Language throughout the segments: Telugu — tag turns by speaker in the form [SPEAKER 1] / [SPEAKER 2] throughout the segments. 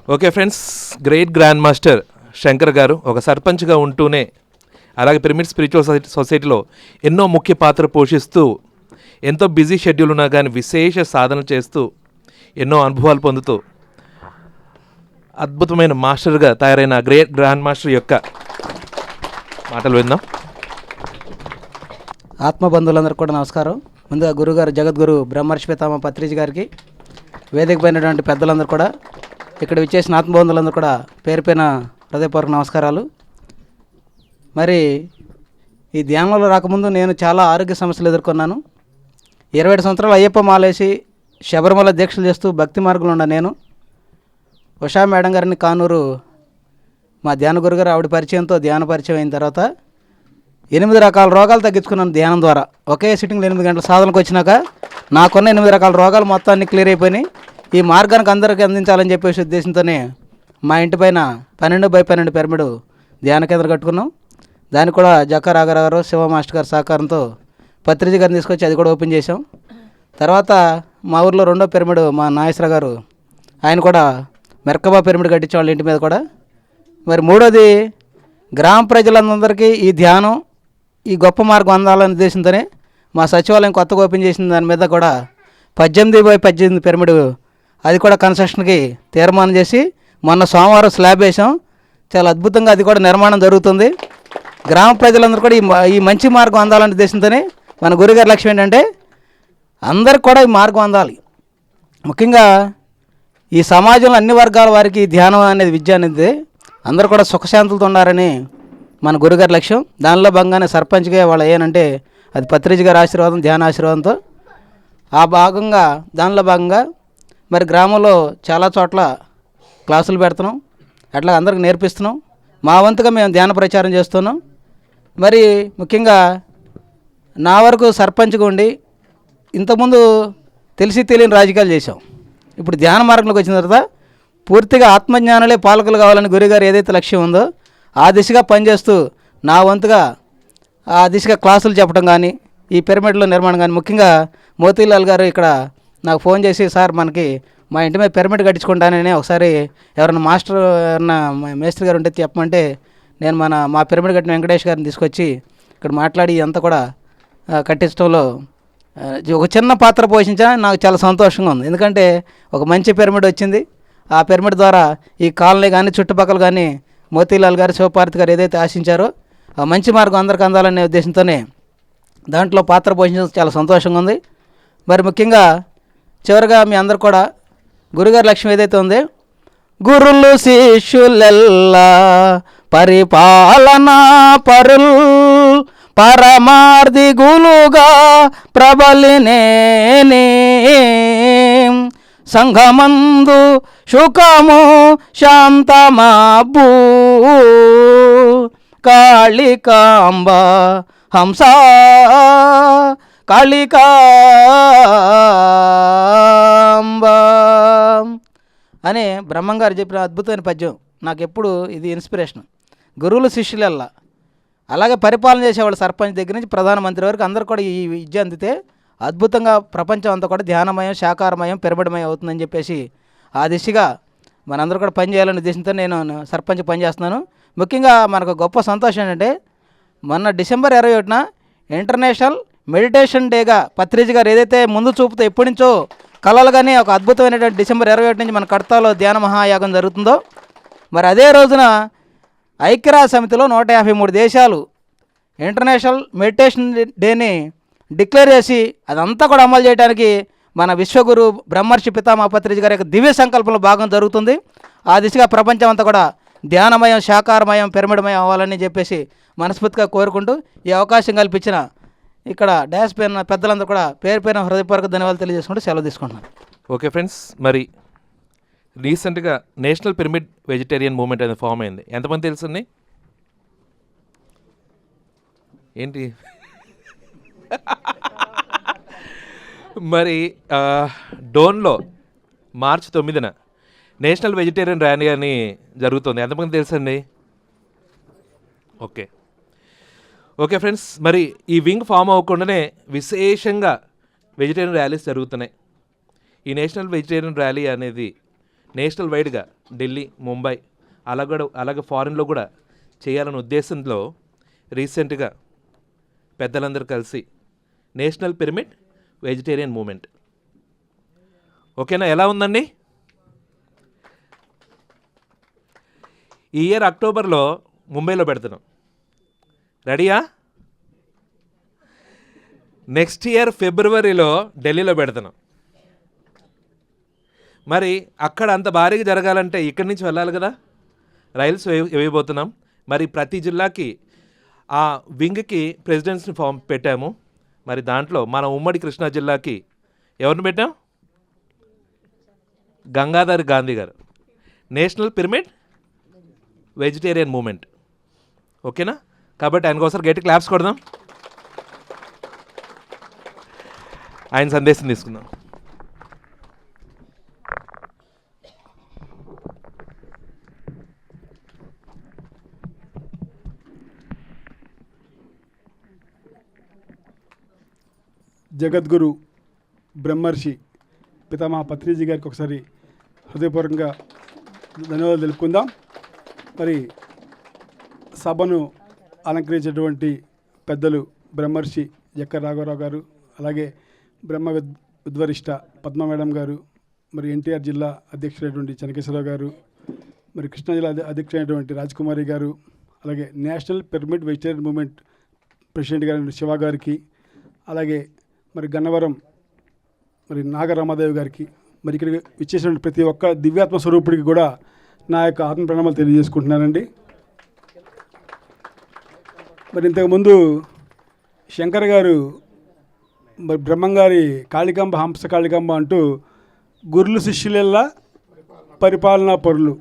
[SPEAKER 1] Okay friends, great grand master Shankar గారు ఒక సర్పంచ్గా ఉంటూనే అలాగే పిరమిడ్ స్పిరిచువల్ సొసైటీలో ఎన్నో ముఖ్య పాత్ర పోషిస్తూ ఎంతో బిజీ షెడ్యూల్ ఉన్నా కానీ విశేష సాధనలు చేస్తూ ఎన్నో అనుభవాలు పొందుతూ అద్భుతమైన మాస్టర్గా తయారైన గ్రేట్ గ్రాండ్ మాస్టర్ యొక్క మాటలు విందాం.
[SPEAKER 2] ఆత్మబంధువులందరికీ కూడా నమస్కారం. ముందుగా గురుగారు జగద్గురు బ్రహ్మర్షి పితామహ పత్రిజీ గారికి, వేదిక పైనటువంటి పెద్దలందరూ కూడా, ఇక్కడ విచ్చేసిన ఆత్మబంధువులందరూ కూడా పేరు పైన హృదయపూర్వక నమస్కారాలు. మరి ఈ ధ్యానంలో రాకముందు నేను చాలా ఆరోగ్య సమస్యలు ఎదుర్కొన్నాను. 27 సంవత్సరాలు అయ్యప్ప మాలేసి శబరిమల దీక్షలు చేస్తూ భక్తి మార్గంలో ఉన్న నేను ఉషా మేడం గారిని కానూరు మా ధ్యాన గురుగారు ఆవిడ పరిచయంతో ధ్యాన పరిచయం అయిన తర్వాత 8 రకాల రోగాలు తగ్గించుకున్నాను ధ్యానం ద్వారా. ఒకే సిట్టింగ్లో 8 గంటల సాధనకు వచ్చినాక నాకున్న 8 రకాల రోగాలు మొత్తాన్ని క్లియర్ అయిపోయినాయి. ఈ మార్గానికి అందరికీ అందించాలని చెప్పేసి ఉద్దేశంతోనే మా ఇంటి పైన 12x12 పిరమిడ్ ధ్యాన కేంద్రం కట్టుకున్నాం. దాన్ని కూడా జక్క రాఘరావు గారు, శివ మాస్టర్ గారి సహకారంతో పత్రిజీ గారిని తీసుకొచ్చి అది కూడా ఓపెన్ చేసాం. తర్వాత మా ఊర్లో 2వ పిరమిడ్ మా నాగేశ్వర గారు, ఆయన కూడా మెర్కబా పిరమిడ్ కట్టించే వాళ్ళ ఇంటి మీద కూడా. మరి 3వది గ్రామ ప్రజలందరికీ ఈ ధ్యానం, ఈ గొప్ప మార్గం అందాలనే ఉద్దేశంతోనే మా సచివాలయం కొత్తగా ఓపెన్ చేసిన దాని మీద కూడా 18x18 పిరమిడ్ అది కూడా కన్స్ట్రక్షన్కి తీర్మానం చేసి మొన్న సోమవారం స్లాబ్ వేసాం. చాలా అద్భుతంగా అది కూడా నిర్మాణం జరుగుతుంది. గ్రామ ప్రజలందరూ కూడా ఈ మంచి మార్గం అందాలనే ఉద్దేశంతోనే మన గురుగారి లక్ష్యం ఏంటంటే అందరికి కూడా ఈ మార్గం అందాలి. ముఖ్యంగా ఈ సమాజంలో అన్ని వర్గాల వారికి ధ్యానం అనేది, విద్య అనేది అందరూ కూడా సుఖశాంతులతో ఉండాలని మన గురుగారి లక్ష్యం. దానిలో భాగంగానే సర్పంచ్గా వాళ్ళు ఏనంటే అది పత్రిజీ గారి ఆశీర్వాదం, ధ్యాన ఆశీర్వాదంతో దానిలో భాగంగా మరి గ్రామంలో చాలా చోట్ల క్లాసులు పెడుతున్నాం, అట్లా అందరికి నేర్పిస్తున్నాం. మా వంతుగా మేము ధ్యాన ప్రచారం చేస్తున్నాం. మరి ముఖ్యంగా నా వరకు సర్పంచ్గా ఉండి ఇంతకుముందు తెలిసి తెలియని రాజకీయాలు చేసాం. ఇప్పుడు ధ్యాన మార్గంలోకి వచ్చిన తర్వాత పూర్తిగా ఆత్మజ్ఞానులే పాలకులు కావాలని గురుగారు ఏదైతే లక్ష్యం ఉందో ఆ దిశగా పనిచేస్తూ నా వంతుగా ఆ దిశగా క్లాసులు చెప్పడం కానీ, ఈ పిరమిడ్లో నిర్మాణం కానీ, ముఖ్యంగా మోతీలాల్ గారు ఇక్కడ నాకు ఫోన్ చేసి, సార్ మనకి మా ఇంటి మీద పిరమిడ్ కట్టించుకుంటానని ఒకసారి ఎవరైనా మాస్టర్ ఎవరన్నా మేస్త్రి గారు ఉంటే చెప్పమంటే నేను మా పిరమిడ్ కట్టిన వెంకటేష్ గారిని తీసుకొచ్చి ఇక్కడ మాట్లాడి అంతా కూడా కట్టించడంలో ఒక చిన్న పాత్ర పోషించా. నాకు చాలా సంతోషంగా ఉంది. ఎందుకంటే ఒక మంచి పిరమిడ్ వచ్చింది. ఆ పిరమిడ్ ద్వారా ఈ కాలనీ కానీ చుట్టుపక్కల కానీ మోతీలాల్ గారు, శివపార్తి గారు ఏదైతే ఆశించారో ఆ మంచి మార్గం అందరికి అందాలనే ఉద్దేశంతోనే దాంట్లో పాత్ర పోషించడం చాలా సంతోషంగా ఉంది. మరి ముఖ్యంగా చివరిగా మీ అందరు కూడా గురుగారి లక్ష్యం ఏదైతే ఉంది, గురులు శిష్యులెల్లా పరిపాలనా పరుల్ పరమార్థి గులుగా ప్రబలినేని సంఘమందు సుఖము శాంతమాబు కాళికాంబ హంస కాళికాంబ అని బ్రహ్మంగారు చెప్పిన అద్భుతమైన పద్యం నాకు ఎప్పుడు ఇది ఇన్స్పిరేషన్. గురువులు శిష్యులల్లా, అలాగే పరిపాలన చేసేవాళ్ళు సర్పంచ్ దగ్గర నుంచి ప్రధానమంత్రి వరకు అందరూ కూడా ఈ విద్య అందితే అద్భుతంగా ప్రపంచం అంతా కూడా ధ్యానమయం, శాకారమయం, పిరమిడమయం అవుతుందని చెప్పేసి ఆ దిశగా మనందరూ కూడా పనిచేయాలనే ఉద్దేశంతో నేను సర్పంచ్ పనిచేస్తున్నాను. ముఖ్యంగా మనకు గొప్ప సంతోషం ఏంటంటే మొన్న డిసెంబర్ 21న ఇంటర్నేషనల్ మెడిటేషన్ డేగా పత్రిజీ గారు ఏదైతే ముందు చూపుతో ఎప్పటి నుంచో కళలు కానీ ఒక అద్భుతమైనటువంటి డిసెంబర్ 21 నుంచి మన కడతాలో ధ్యాన మహాయాగం జరుగుతుందో, మరి అదే రోజున ఐక్యరాజ్య సమితిలో 153 దేశాలు ఇంటర్నేషనల్ మెడిటేషన్ డేని డిక్లేర్ చేసి అదంతా కూడా అమలు చేయడానికి మన విశ్వగురు బ్రహ్మర్షి పితామహ పత్రిజీ గారి యొక్క దివ్య సంకల్పంలో భాగం జరుగుతుంది. ఆ దిశగా ప్రపంచం అంతా కూడా ధ్యానమయం, శాకారమయం, పిరమిడమయం అవ్వాలని చెప్పేసి మనస్ఫూర్తిగా కోరుకుంటూ ఈ అవకాశం కల్పించిన ఇక్కడ డాష్ పైన పెద్దలందరూ కూడా పేరు పైన హృదయపూర్వక ధన్యవాదాలు తెలియజేసుకుంటూ సెలవు తీసుకుంటున్నాను.
[SPEAKER 1] ఓకే ఫ్రెండ్స్, మరి రీసెంట్గా నేషనల్ పిరమిడ్ వెజిటేరియన్ మూవ్మెంట్ అనేది ఫామ్ అయింది. ఎంతమంది తెలుసుంది? ఏంటి మరి డోన్లో మార్చి 9న నేషనల్ వెజిటేరియన్ ర్యాలీ అని జరుగుతుంది. ఎంతమంది తెలుసండి? ఓకే ఫ్రెండ్స్, మరి ఈ వింగ్ ఫామ్ అవ్వకుండానే విశేషంగా వెజిటేరియన్ ర్యాలీస్ జరుగుతున్నాయి. ఈ నేషనల్ వెజిటేరియన్ ర్యాలీ అనేది నేషనల్ వైడ్గా ఢిల్లీ, ముంబై అలాగే ఫారిన్లో కూడా చేయాలనే ఉద్దేశంలో రీసెంట్గా పెద్దలందరూ కలిసి నేషనల్ పిరమిడ్ వెజిటేరియన్ మూమెంట్. ఓకేనా? ఎలా ఉందండి? ఈ ఇయర్ అక్టోబర్లో ముంబైలో పెడుతున్నాం. రెడీయా? నెక్స్ట్ ఇయర్ ఫిబ్రవరిలో ఢిల్లీలో పెడుతున్నాం. మరి అక్కడ అంత భారీగా జరగాలంటే ఇక్కడి నుంచి వెళ్ళాలి కదా, రైల్స్ వేయబోతున్నాం. మరి ప్రతి జిల్లాకి ఆ వింగ్కి ప్రెసిడెంట్స్ని ఫామ్ పెట్టాము. మరి దాంట్లో మన ఉమ్మడి కృష్ణా జిల్లాకి ఎవరిని పెట్టాం? గంగాధర్ గాంధీ గారు, నేషనల్ పిరమిడ్ వెజిటేరియన్ మూమెంట్. ఓకేనా? కాబట్టి ఆయనకోసం గట్టి క్లాప్స్ కొడదాం, ఆయన సందేశం తీసుకుందాం.
[SPEAKER 3] జగద్గురు బ్రహ్మర్షి పితామహ పత్రిజీ గారికి ఒకసారి హృదయపూర్వకంగా ధన్యవాదాలు తెలుపుకుందాం. మరి సభను అలంకరించేటువంటి పెద్దలు బ్రహ్మర్షి జక్క రాఘవరావు గారు, అలాగే బ్రహ్మ విద్వరిష్ట పద్మ మేడం గారు, మరి ఎన్టీఆర్ జిల్లా అధ్యక్షుడైనటువంటి చెనకేశ్వరరావు గారు, మరి కృష్ణా జిల్లా అధ్యక్షుడైనటువంటి రాజ్కుమారి గారు, అలాగే national pyramid vegetarian movement president గారు శివ గారికి, అలాగే మరి గన్నవరం మరి నాగరామాదేవి గారికి, మరి ఇక్కడికి ఇచ్చేసిన ప్రతి ఒక్క దివ్యాత్మ స్వరూపుడికి కూడా నా యొక్క ఆత్మ ప్రణామాలు తెలియజేసుకుంటున్నానండి. మరి ఇంతకుముందు శంకర్ గారు మరి బ్రహ్మంగారి కాళికాంబ హంస కాళికాంబ అంటూ గురులు శిష్యులెల్లా పరిపాలనా పరులు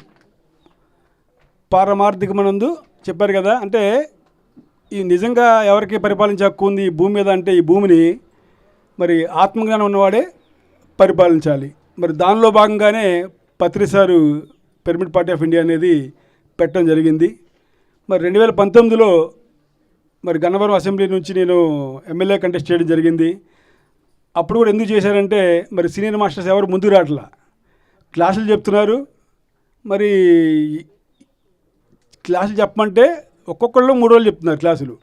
[SPEAKER 3] పారమార్థికమనందు చెప్పారు కదా. అంటే ఈ నిజంగా ఎవరికి పరిపాలించే హక్కు ఉంది ఈ భూమి మీద అంటే ఈ భూమిని మరి ఆత్మజ్ఞానం ఉన్నవాడే పరిపాలించాలి. మరి దానిలో భాగంగానే Patri sir pyramid party of India అనేది పెట్టడం జరిగింది. మరి 2019లో మరి గన్నవరం అసెంబ్లీ నుంచి నేను ఎమ్మెల్యే కంటెస్ట్ చేయడం జరిగింది. అప్పుడు కూడా ఎందుకు చేశారంటే మరి సీనియర్ మాస్టర్స్ ఎవరు ముందుకు రావట్లా, క్లాసులు చెప్తున్నారు. మరి క్లాసులు చెప్పమంటే ఒక్కొక్కళ్ళు 3 రోజులు చెప్తున్నారు క్లాసులు.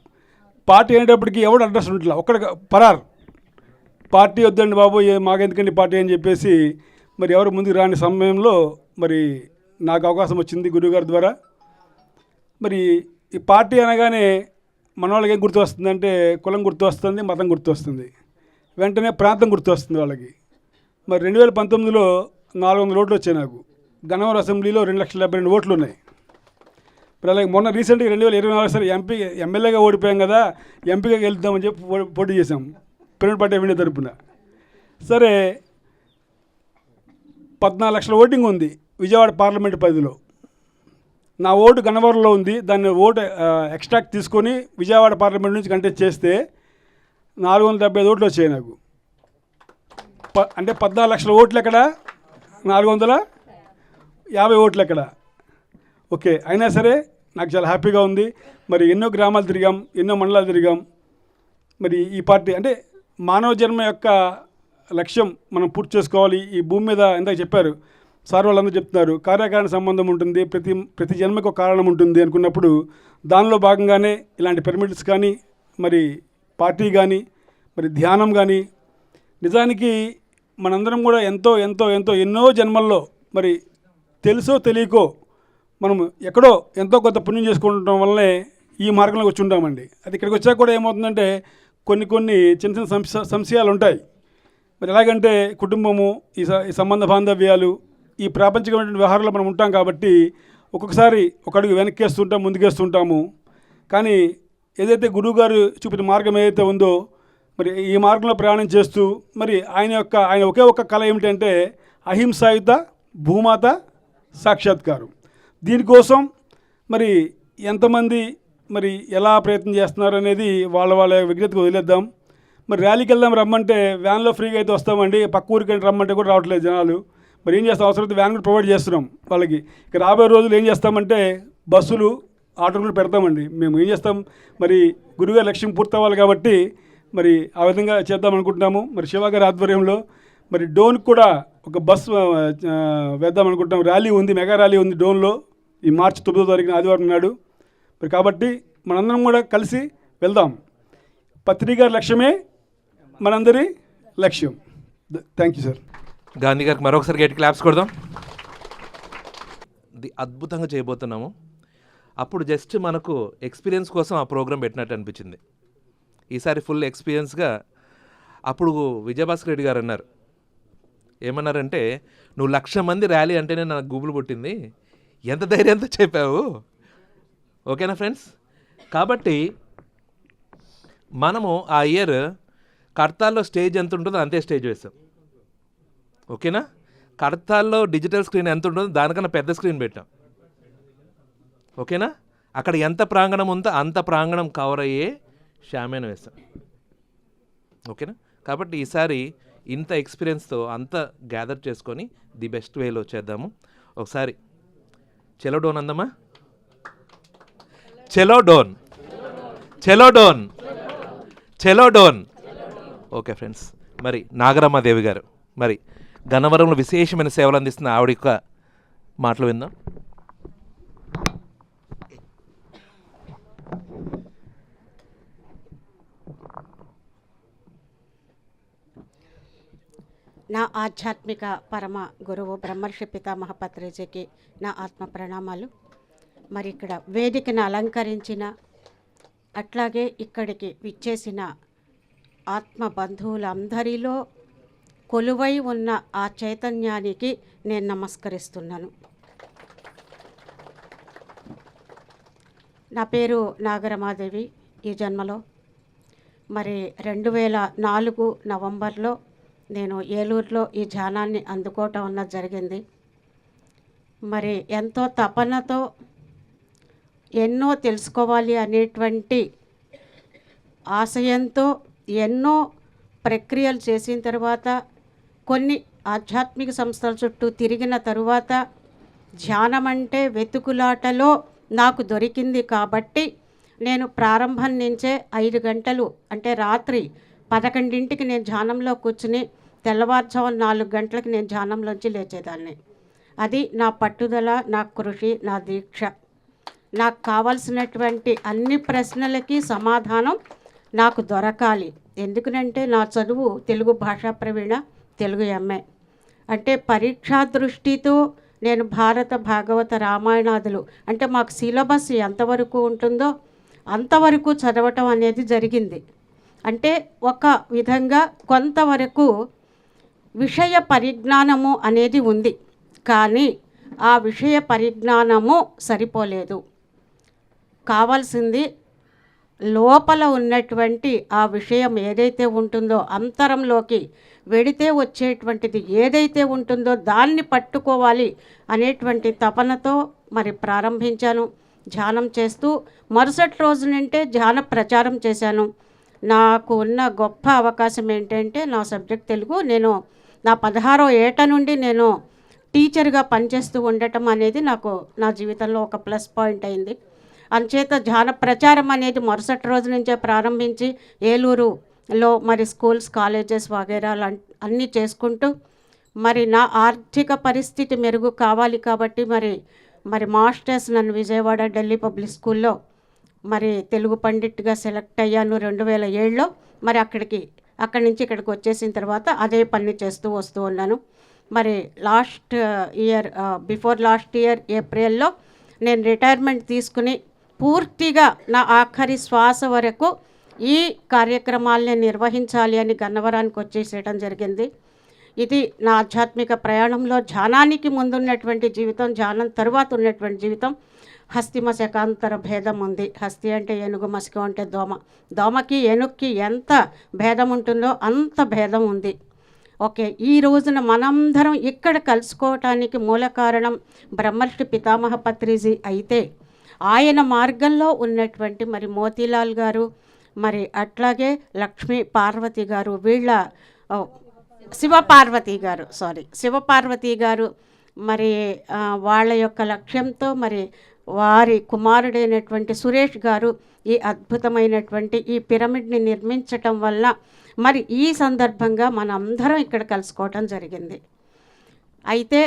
[SPEAKER 3] పార్టీ అనేటప్పటికి ఎవడు అడ్రస్ ఉంటలా, ఒక్కడ పరారు. పార్టీ వద్దండి బాబు, మాకెందుకండి పార్టీ అని చెప్పేసి మరి ఎవరు ముందుకు రాని సమయంలో మరి నాకు అవకాశం వచ్చింది గురువుగారి ద్వారా. మరి ఈ పార్టీ అనగానే మన వాళ్ళకి ఏం గుర్తు వస్తుందంటే కులం గుర్తు వస్తుంది, మతం గుర్తు వస్తుంది, వెంటనే ప్రాంతం గుర్తు వస్తుంది వాళ్ళకి. మరి 2019లో 400 ఓట్లు వచ్చాయి నాకు. గన్నవరం అసెంబ్లీలో 2,72,000 ఓట్లు ఉన్నాయి. మరి అలాగే మొన్న రీసెంట్గా 2024 సరే ఎమ్మెల్యేగా ఓడిపోయాం కదా, ఎంపీగా గెలుద్దామని చెప్పి పోటీ చేశాం పిరమిడ్ పార్టీ ఆఫ్ ఇండియా తరపున. సరే 14 లక్షల ఓటింగ్ ఉంది విజయవాడ పార్లమెంటు పరిధిలో. నా ఓటు గన్నవరంలో ఉంది, దాన్ని ఓటు ఎక్స్ట్రాక్ట్ తీసుకొని విజయవాడ పార్లమెంట్ నుంచి కంటెస్ట్ చేస్తే 475 ఓట్లు వచ్చాయి నాకు. అంటే 14 లక్షల ఓట్లు ఎక్కడ, 450 ఓట్లు ఎక్కడ. ఓకే, అయినా సరే నాకు చాలా హ్యాపీగా ఉంది. మరి ఎన్నో గ్రామాలు తిరిగాం, ఎన్నో మండలాలు తిరిగాం. మరి ఈ పార్టీ అంటే మానవ జన్మ యొక్క లక్ష్యం మనం పూర్తి చేసుకోవాలి. ఈ భూమి మీద ఇందాక చెప్పారు సార్, వాళ్ళందరూ చెప్తున్నారు కార్యకారణ సంబంధం ఉంటుంది, ప్రతి జన్మకు ఒక కారణం ఉంటుంది అనుకున్నప్పుడు దానిలో భాగంగానే ఇలాంటి పిరమిడ్స్ కానీ, మరి పార్టీ కానీ, మరి ధ్యానం కానీ, నిజానికి మనందరం కూడా ఎంతో ఎంతో ఎంతో ఎన్నో జన్మల్లో మరి తెలుసో తెలియకో మనం ఎక్కడో ఎంతో కొంత పుణ్యం చేసుకుంటడం వల్లనే ఈ మార్గంలోకి వచ్చి ఉంటామండి. అది ఇక్కడికి వచ్చాక కూడా ఏమవుతుందంటే కొన్ని చిన్న చిన్న సంశయాలు ఉంటాయి. మరి ఎలాగంటే కుటుంబము, ఈ సంబంధ బాంధవ్యాలు, ఈ ప్రాపంచికమైన వ్యవహారంలో మనం ఉంటాం కాబట్టి ఒక్కొక్కసారి ఒక అడుగు వెనక్కేస్తుంటాం, ముందుకేస్తుంటాము. కానీ ఏదైతే గురువుగారు చూపిన మార్గం ఏదైతే ఉందో మరి ఈ మార్గంలో ప్రయాణం చేస్తూ మరి ఆయన ఒకే ఒక్క కళ ఏమిటంటే అహింసాయుత భూమాత సాక్షాత్కారం. దీనికోసం మరి ఎంతమంది మరి ఎలా ప్రయత్నం చేస్తున్నారు అనేది వాళ్ళ విజ్ఞతకు వదిలేద్దాం. మరి ర్యాలీకి వెళ్దాం రమ్మంటే వ్యాన్లో ఫ్రీగా అయితే వస్తామండి, పక్క ఊరికి రమ్మంటే కూడా రావట్లేదు జనాలు. మరి ఏం చేస్తాం, అవసరమైతే వ్యాన్ కూడా ప్రొవైడ్ చేస్తున్నాం వాళ్ళకి. ఇక రాబోయే రోజులు ఏం చేస్తామంటే బస్సులు, ఆటోలు పెడతామండి. మేము ఏం చేస్తాం, మరి గురువుగారి లక్ష్యం పూర్తవ్వాలి కాబట్టి మరి ఆ విధంగా చేద్దాం అనుకుంటున్నాము. మరి శివ గారి ఆధ్వర్యంలో మరి డోన్కి కూడా ఒక బస్ వేద్దాం అనుకుంటాం. ర్యాలీ ఉంది, మెగా ర్యాలీ ఉంది డోన్లో ఈ మార్చి 9వ తారీఖున ఆదివారం నాడు. మరి కాబట్టి మనందరం కూడా కలిసి వెళ్దాం. పత్రిక లక్ష్యమే మనందరి లక్ష్యం. Thank you sir.
[SPEAKER 1] గాంధీ గారికి మరొకసారి గట్టి క్లాప్స్ కొడదాం. ఇది అద్భుతంగా చేయబోతున్నాము. అప్పుడు జస్ట్ మనకు ఎక్స్పీరియన్స్ కోసం ఆ ప్రోగ్రాం పెట్టినట్టు అనిపించింది. ఈసారి ఫుల్ ఎక్స్పీరియన్స్గా అప్పుడు విజయభాస్కర్ రెడ్డి గారు అన్నారు, ఏమన్నారంటే, నువ్వు 1,00,000 మంది ర్యాలీ అంటేనే నాకు గుబులు పుట్టింది, ఎంత ధైర్యంతో చెప్పావు. ఓకేనా ఫ్రెండ్స్? కాబట్టి మనము ఆ ఇయర్ కడతాల్లో స్టేజ్ ఎంత ఉంటుందో అంతే స్టేజ్ వేస్తాం. ఓకేనా? కడతాల్లో డిజిటల్ స్క్రీన్ ఎంత ఉంటుందో దానికన్నా పెద్ద స్క్రీన్ పెట్టాం. ఓకేనా? అక్కడ ఎంత ప్రాంగణం ఉందో అంత ప్రాంగణం కవర్ అయ్యే షామేన వేస్తాం. ఓకేనా? కాబట్టి ఈసారి ఇంత ఎక్స్పీరియన్స్తో అంతా గ్యాదర్ చేసుకొని ది బెస్ట్ వేలో చేద్దాము. ఒకసారి చెలో డోన్ అందమ్మా. చెలో డోన్, చెలో డోన్, చెలో డోన్. ఓకే ఫ్రెండ్స్, మరి నాగరమ్మాదేవి గారు మరి గన్నవరంలో విశేషమైన సేవలు అందిస్తున్న ఆవిడ యొక్క మాటలు విందాం.
[SPEAKER 4] నా ఆధ్యాత్మిక పరమ గురువు బ్రహ్మర్షి పితామహ పత్రిజీకి నా ఆత్మ ప్రణామాలు. మరి ఇక్కడ వేదికను అలంకరించిన, అట్లాగే ఇక్కడికి విచ్చేసిన ఆత్మ బంధువులందరిలో కొలువై ఉన్న ఆ చైతన్యానికి నేను నమస్కరిస్తున్నాను. నా పేరు నాగరమాదేవి. ఈ జన్మలో మరి 2004 నవంబర్లో నేను ఏలూరులో ఈ ధ్యానాన్ని అందుకోవటం అన్నది జరిగింది. మరి ఎంతో తపనతో ఎన్నో తెలుసుకోవాలి అనేటువంటి ఆశయంతో ఎన్నో ప్రక్రియలు చేసిన తర్వాత, కొన్ని ఆధ్యాత్మిక సంస్థల చుట్టూ తిరిగిన తరువాత ధ్యానం అంటే వెతుకులాటలో నాకు దొరికింది. కాబట్టి నేను ప్రారంభం నుంచే 5 గంటలు అంటే రాత్రి 11ంటికి నేను ధ్యానంలో కూర్చుని తెల్లవారుజామున 4 గంటలకు నేను ధ్యానంలోంచి లేచేదాన్ని. అది నా పట్టుదల, నా కృషి, నా దీక్ష. నాకు కావాల్సినటువంటి అన్ని ప్రశ్నలకి సమాధానం నాకు దొరకాలి. ఎందుకనంటే నా చదువు తెలుగు భాషా ప్రవీణ, తెలుగు ఎంఏ. అంటే పరీక్షా దృష్టితో నేను భారత, భాగవత, రామాయణాదులు అంటే మాకు సిలబస్ ఎంతవరకు ఉంటుందో అంతవరకు చదవటం అనేది జరిగింది. అంటే ఒక విధంగా కొంతవరకు విషయ పరిజ్ఞానము అనేది ఉంది, కానీ ఆ విషయ పరిజ్ఞానము సరిపోలేదు. కావాల్సింది లోపల ఉన్నటువంటి ఆ విషయం ఏదైతే ఉంటుందో, అంతరంలోకి వెడితే వచ్చేటువంటిది ఏదైతే ఉంటుందో దాన్ని పట్టుకోవాలి అనేటువంటి తపనతో మరి ప్రారంభించాను. ధ్యానం చేస్తూ మరుసటి రోజు నుంటే ధ్యాన ప్రచారం చేశాను. నాకు ఉన్న గొప్ప అవకాశం ఏంటంటే, నా సబ్జెక్ట్ తెలుగు. నేను నా 16వ ఏట నుండి నేను టీచర్గా పనిచేస్తూ ఉండటం అనేది నాకు నా జీవితంలో ఒక ప్లస్ పాయింట్ అయింది. అంచేత ధ్యాన ప్రచారం అనేది మరుసటి రోజు నుంచే ప్రారంభించి ఏలూరులో మరి స్కూల్స్, కాలేజెస్ వగైరా అన్నీ చేసుకుంటూ, మరి నా ఆర్థిక పరిస్థితి మెరుగు కావాలి కాబట్టి మరి మాస్టర్స్ నన్ను విజయవాడ ఢిల్లీ పబ్లిక్ స్కూల్లో మరి తెలుగు పండిట్గా సెలెక్ట్ అయ్యాను 2007లో. మరి అక్కడి నుంచి ఇక్కడికి వచ్చేసిన తర్వాత అదే పని చేస్తూ వస్తూ ఉన్నాను. మరి బిఫోర్ లాస్ట్ ఇయర్ ఏప్రిల్లో నేను రిటైర్మెంట్ తీసుకుని పూర్తిగా నా ఆఖరి శ్వాస వరకు ఈ కార్యక్రమాల్ని నిర్వహించాలి అని గన్నవరానికి వచ్చేసేయడం జరిగింది. ఇది నా ఆధ్యాత్మిక ప్రయాణంలో ధ్యానానికి ముందున్నటువంటి జీవితం, ధ్యానం తరువాత ఉన్నటువంటి జీవితం. హస్తిమ శకాంతర భేదం ఉంది. హస్తి అంటే ఏనుగు, మసిక అంటే దోమ. దోమకి ఏనుగుకి ఎంత భేదం ఉంటుందో అంత భేదం ఉంది. ఓకే, ఈ రోజున మనందరం ఇక్కడ కలుసుకోవటానికి మూల కారణం బ్రహ్మర్షి పితామహ పత్రిజీ అయితే, ఆయన మార్గంలో ఉన్నటువంటి మరి మోతీలాల్ గారు, మరి అట్లాగే లక్ష్మీ పార్వతి గారు, శివపార్వతి గారు మరి వాళ్ళ యొక్క లక్ష్యంతో మరి వారి కుమారుడైనటువంటి సురేష్ గారు ఈ అద్భుతమైనటువంటి ఈ పిరమిడ్ని నిర్మించటం వల్ల మరి ఈ సందర్భంగా మనందరం ఇక్కడ కలుసుకోవటం జరిగింది. అయితే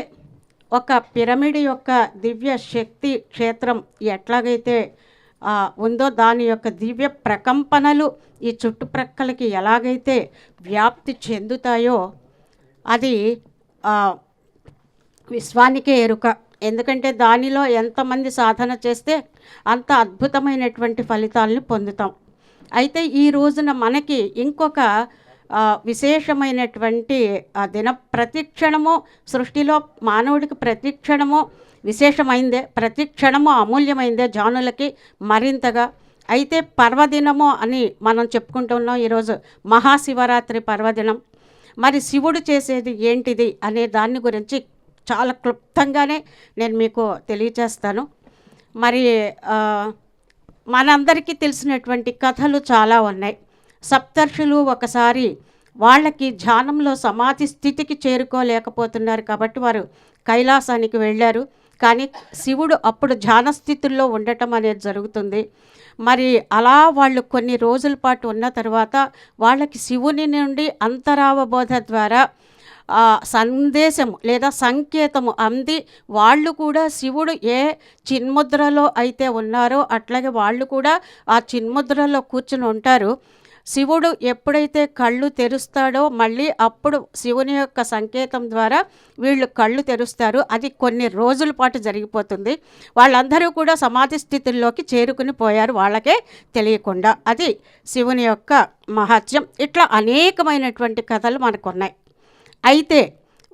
[SPEAKER 4] ఒక పిరమిడ్ యొక్క దివ్య శక్తి క్షేత్రం ఎట్లాగైతే ఉందో దాని యొక్క దివ్య ప్రకంపనలు ఈ చుట్టుప్రక్కలకి ఎలాగైతే వ్యాప్తి చెందుతాయో అది విశ్వానికే ఎరుక. ఎందుకంటే దానిలో ఎంతమంది సాధన చేస్తే అంత అద్భుతమైనటువంటి ఫలితాలను పొందుతాం. అయితే ఈ రోజున మనకి ఇంకొక విశేషమైనటువంటి దిన ప్రతిక్షణము సృష్టిలో మానవుడికి ప్రతిక్షణము విశేషమైందే, ప్రతిక్షణము అమూల్యమైందే జానులకి మరింతగా. అయితే పర్వదినము అని మనం చెప్పుకుంటున్నాం ఈరోజు, మహాశివరాత్రి పర్వదినం. మరి శివుడు చేసేది ఏంటిది అనే దాని గురించి చాలా క్లుప్తంగానే నేను మీకు తెలియచేస్తాను. మరి మనందరికీ తెలిసినటువంటి కథలు చాలా ఉన్నాయి. సప్తర్షులు ఒకసారి వాళ్ళకి ధ్యానంలో సమాధి స్థితికి చేరుకోలేకపోతున్నారు కాబట్టి వారు కైలాసానికి వెళ్ళారు. కానీ శివుడు అప్పుడు ధ్యాన స్థితుల్లో ఉండటం అనేది జరుగుతుంది. మరి అలా వాళ్ళు కొన్ని రోజుల పాటు ఉన్న తర్వాత వాళ్ళకి శివుని నుండి అంతరావబోధ ద్వారా సందేశము లేదా సంకేతము అంది. వాళ్ళు కూడా శివుడు ఏ చిన్ముద్రలో అయితే ఉన్నారో అట్లాగే వాళ్ళు కూడా ఆ చిన్ముద్రలో కూర్చుని ఉంటారు. శివుడు ఎప్పుడైతే కళ్ళు తెరుస్తాడో మళ్ళీ అప్పుడు శివుని యొక్క సంకేతం ద్వారా వీళ్ళు కళ్ళు తెరుస్తారు. అది కొన్ని రోజుల పాటు జరిగిపోతుంది. వాళ్ళందరూ కూడా సమాధి స్థితుల్లోకి చేరుకుని పోయారు వాళ్ళకే తెలియకుండా. అది శివుని యొక్క మహత్యం. ఇట్లా అనేకమైనటువంటి కథలు మనకున్నాయి. అయితే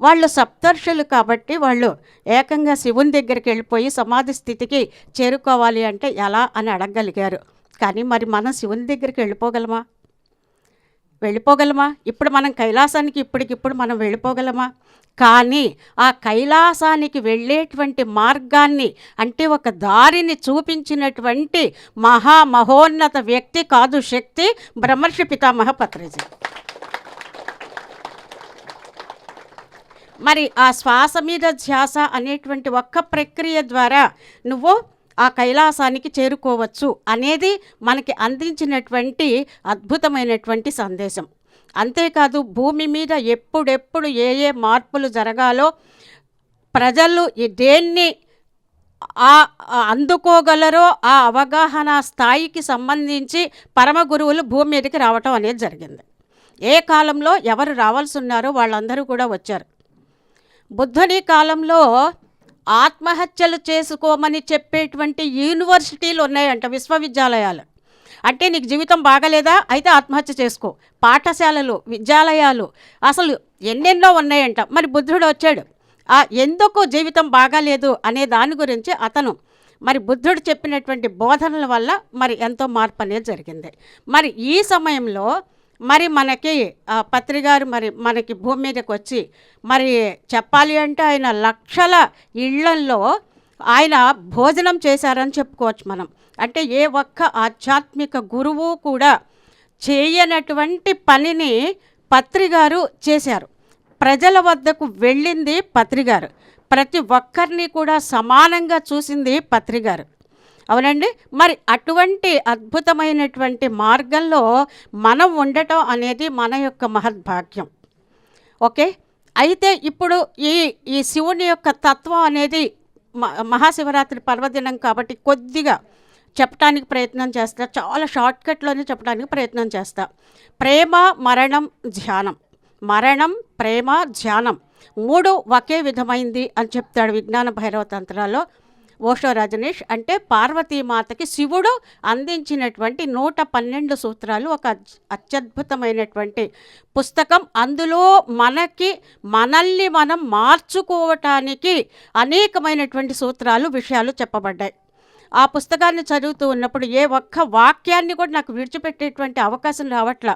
[SPEAKER 4] వాళ్ళు సప్తర్షులు కాబట్టి వాళ్ళు ఏకంగా శివుని దగ్గరికి వెళ్ళిపోయి సమాధి స్థితికి చేరుకోవాలి అంటే ఎలా అని అడగగలిగారు. కానీ మరి మనం శివుని దగ్గరికి వెళ్ళిపోగలమా? ఇప్పుడు మనం కైలాసానికి ఇప్పటికిప్పుడు మనం వెళ్ళిపోగలమా? కానీ ఆ కైలాసానికి వెళ్ళేటువంటి మార్గాన్ని అంటే ఒక దారిని చూపించినటువంటి మహోన్నత వ్యక్తి కాదు శక్తి బ్రహ్మర్షి పితామహ పత్రిజీ. మరి ఆ శ్వాస మీద ధ్యాస అనేటువంటి ఒక్క ప్రక్రియ ద్వారా నువ్వు ఆ కైలాసానికి చేరుకోవచ్చు అనేది మనకి అందించినటువంటి అద్భుతమైనటువంటి సందేశం. అంతేకాదు భూమి మీద ఎప్పుడెప్పుడు ఏ ఏ మార్పులు జరగాలో ప్రజలు దేన్ని అందుకోగలరో ఆ అవగాహన స్థాయికి సంబంధించి పరమ గురువులు భూమి మీదకి రావటం అనేది జరిగింది. ఏ కాలంలో ఎవరు రావాల్సి ఉన్నారో వాళ్ళందరూ కూడా వచ్చారు. బుద్ధుని కాలంలో ఆత్మహత్యలు చేసుకోమని చెప్పేటువంటి యూనివర్సిటీలు ఉన్నాయంట, విశ్వవిద్యాలయాలు. అంటే నీకు జీవితం బాగలేదా అయితే ఆత్మహత్య చేసుకో. పాఠశాలలు, విద్యాలయాలు అసలు ఎన్నెన్నో ఉన్నాయంట. మరి బుద్ధుడు వచ్చాడు. ఎందుకు జీవితం బాగాలేదు అనే దాని గురించి అతను మరి బుద్ధుడు చెప్పినటువంటి బోధనల వల్ల మరి ఎంతో మార్పు అనేది జరిగింది. మరి ఈ సమయంలో మరి మనకి పత్రిగారు మరి మనకి భూమి మీదకి వచ్చి మరి చెప్పాలి అంటే ఆయన లక్షల ఇళ్లల్లో ఆయన భోజనం చేశారని చెప్పుకోవచ్చు మనం. అంటే ఏ ఒక్క ఆధ్యాత్మిక గురువు కూడా చేయనటువంటి పనిని పత్రిగారు చేశారు. ప్రజల వద్దకు వెళ్ళింది పత్రిగారు. ప్రతి ఒక్కరిని కూడా సమానంగా చూసింది పత్రిగారు. అవునండి. మరి అటువంటి అద్భుతమైనటువంటి మార్గంలో మనం ఉండటం అనేది మన యొక్క మహద్భాగ్యం. ఓకే. అయితే ఇప్పుడు ఈ శివుని యొక్క తత్వం అనేది మహాశివరాత్రి పర్వదినం కాబట్టి కొద్దిగా చెప్పడానికి ప్రయత్నం చేస్తా. చాలా షార్ట్కట్లోనే చెప్పడానికి ప్రయత్నం చేస్తా. ప్రేమ, మరణం, ధ్యానం. మరణం, ప్రేమ, ధ్యానం 3 ఒకే విధమైంది అని చెప్తాడు విజ్ఞాన భైరవ తంత్రాల్లో ఓషో రజనీష్. అంటే పార్వతీమాతకి శివుడు అందించినటువంటి 112 సూత్రాలు ఒక అత్యద్భుతమైనటువంటి పుస్తకం. అందులో మనల్ని మనం మార్చుకోవటానికి అనేకమైనటువంటి సూత్రాలు, విషయాలు చెప్పబడ్డాయి. ఆ పుస్తకాన్ని చదువుతూ ఉన్నప్పుడు ఏ ఒక్క వాక్యాన్ని కూడా నాకు విడిచిపెట్టేటువంటి అవకాశం రావట్లా,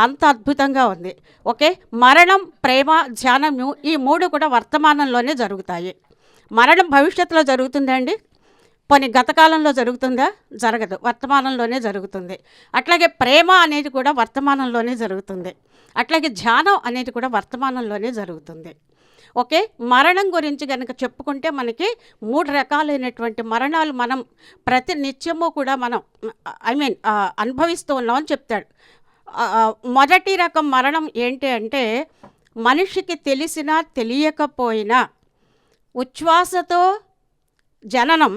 [SPEAKER 4] అంత అద్భుతంగా ఉంది. ఓకే. మరణం, ప్రేమ, ధ్యానము ఈ 3 కూడా వర్తమానంలోనే జరుగుతాయి. మరణం భవిష్యత్తులో జరుగుతుందా అండి? పోనీ గతకాలంలో జరుగుతుందా? జరగదు, వర్తమానంలోనే జరుగుతుంది. అట్లాగే ప్రేమ అనేది కూడా వర్తమానంలోనే జరుగుతుంది. అట్లాగే ధ్యానం అనేది కూడా వర్తమానంలోనే జరుగుతుంది. ఓకే. మరణం గురించి కనుక చెప్పుకుంటే మనకి 3 రకాలైనటువంటి మరణాలు మనం ప్రతి నిత్యము కూడా మనం అనుభవిస్తూ ఉన్నామని చెప్తాడు. మొదటి రకం మరణం ఏంటి అంటే మనిషికి తెలిసినా తెలియకపోయినా ఉచ్ఛ్వాసతో జననం,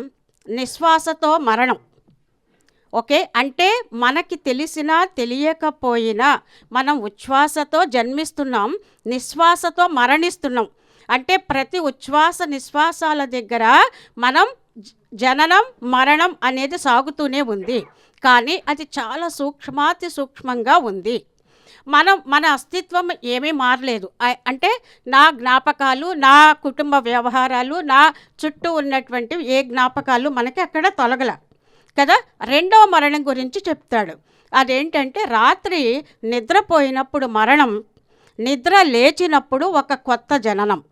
[SPEAKER 4] నిశ్వాసతో మరణం. ఓకే, అంటే మనకి తెలిసినా తెలియకపోయినా మనం ఉచ్ఛ్వాసతో జన్మిస్తున్నాం, నిశ్వాసతో మరణిస్తున్నాం. అంటే ప్రతి ఉచ్ఛ్వాస నిశ్వాసాల దగ్గర మనం జననం మరణం అనేది సాగుతూనే ఉంది. కానీ అది చాలా సూక్ష్మాతి సూక్ష్మంగా ఉంది. మన అస్తిత్వం ఏమీ మారలేదు. అంటే నా జ్ఞాపకాలు, నా కుటుంబ వ్యవహారాలు, నా చుట్టూ ఉన్నటువంటి ఏ జ్ఞాపకాలు మనకి అక్కడ తొలగల కదా. రెండవ మరణం గురించి చెప్తాడు. అదేంటంటే రాత్రి నిద్రపోయినప్పుడు మరణం, నిద్ర లేచినప్పుడు ఒక కొత్త జననం.